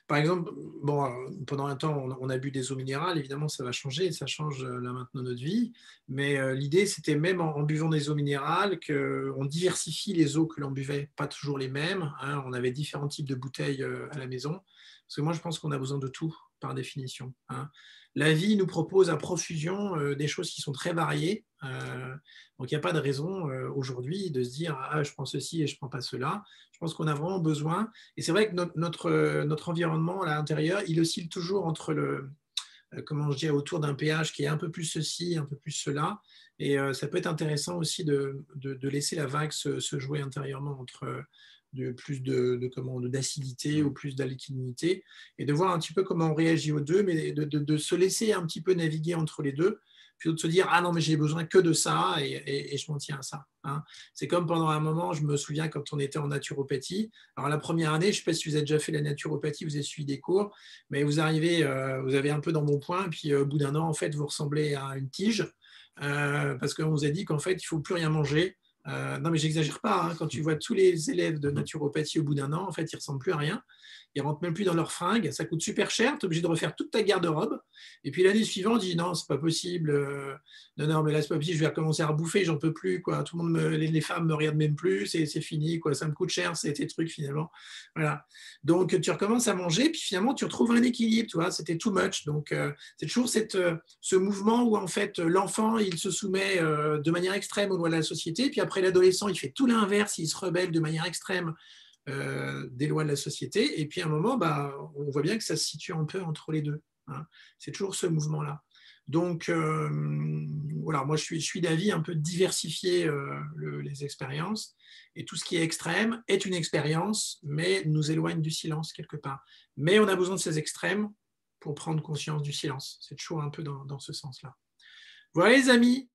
Par exemple, bon, pendant un temps, on a bu des eaux minérales, évidemment, ça va changer, ça change là maintenant notre vie. Mais l'idée, c'était même en buvant des eaux minérales qu'on diversifie les eaux que l'on buvait, pas toujours les mêmes. Hein, on avait différents types de bouteilles à la maison. Parce que moi, je pense qu'on a besoin de tout, par définition. Hein. La vie nous propose à profusion des choses qui sont très variées. Donc, il n'y a pas de raison aujourd'hui de se dire « Ah, je prends ceci et je ne prends pas cela ». Je pense qu'on a vraiment besoin. Et c'est vrai que notre environnement à l'intérieur, il oscille toujours entre comment je dirais, autour d'un pH qui est un peu plus ceci, un peu plus cela. Et ça peut être intéressant aussi de laisser la vague se jouer intérieurement entre plus d'acidité ou plus d'alcalinité et de voir un petit peu comment on réagit aux deux, mais de se laisser un petit peu naviguer entre les deux plutôt de se dire, ah non, mais j'ai besoin que de ça et je m'en tiens à ça. Hein. C'est comme pendant un moment, je me souviens quand on était en naturopathie. Alors la première année, je ne sais pas si vous avez déjà fait la naturopathie, vous avez suivi des cours, mais vous arrivez, vous avez un peu dans mon point, puis au bout d'un an, en fait, vous ressemblez à une tige, parce qu'on vous a dit qu'en fait, il ne faut plus rien manger. Non, mais j'exagère pas, hein, quand tu vois tous les élèves de naturopathie au bout d'un an, en fait, ils ne ressemblent plus à rien. Ils ne rentrent même plus dans leurs fringues, ça coûte super cher, tu es obligé de refaire toute ta garde-robe. Et puis l'année suivante, je dis non, c'est pas possible, non, mais là, c'est pas possible, je vais recommencer à rebouffer, j'en peux plus, quoi. Tout le monde les femmes me regardent même plus, c'est fini, quoi. Ça me coûte cher, ces trucs finalement. Voilà. Donc tu recommences à manger, puis finalement, tu retrouves un équilibre, tu vois, c'était too much. Donc c'est toujours ce mouvement où en fait l'enfant, il se soumet de manière extrême aux lois de la société, puis après l'adolescent, il fait tout l'inverse, il se rebelle de manière extrême des lois de la société, et puis à un moment, bah, on voit bien que ça se situe un peu entre les deux. Hein. C'est toujours ce mouvement-là. Donc, voilà, moi je suis d'avis un peu diversifier les expériences, et tout ce qui est extrême est une expérience, mais nous éloigne du silence quelque part. Mais on a besoin de ces extrêmes pour prendre conscience du silence. C'est toujours un peu dans ce sens-là. Voilà les amis.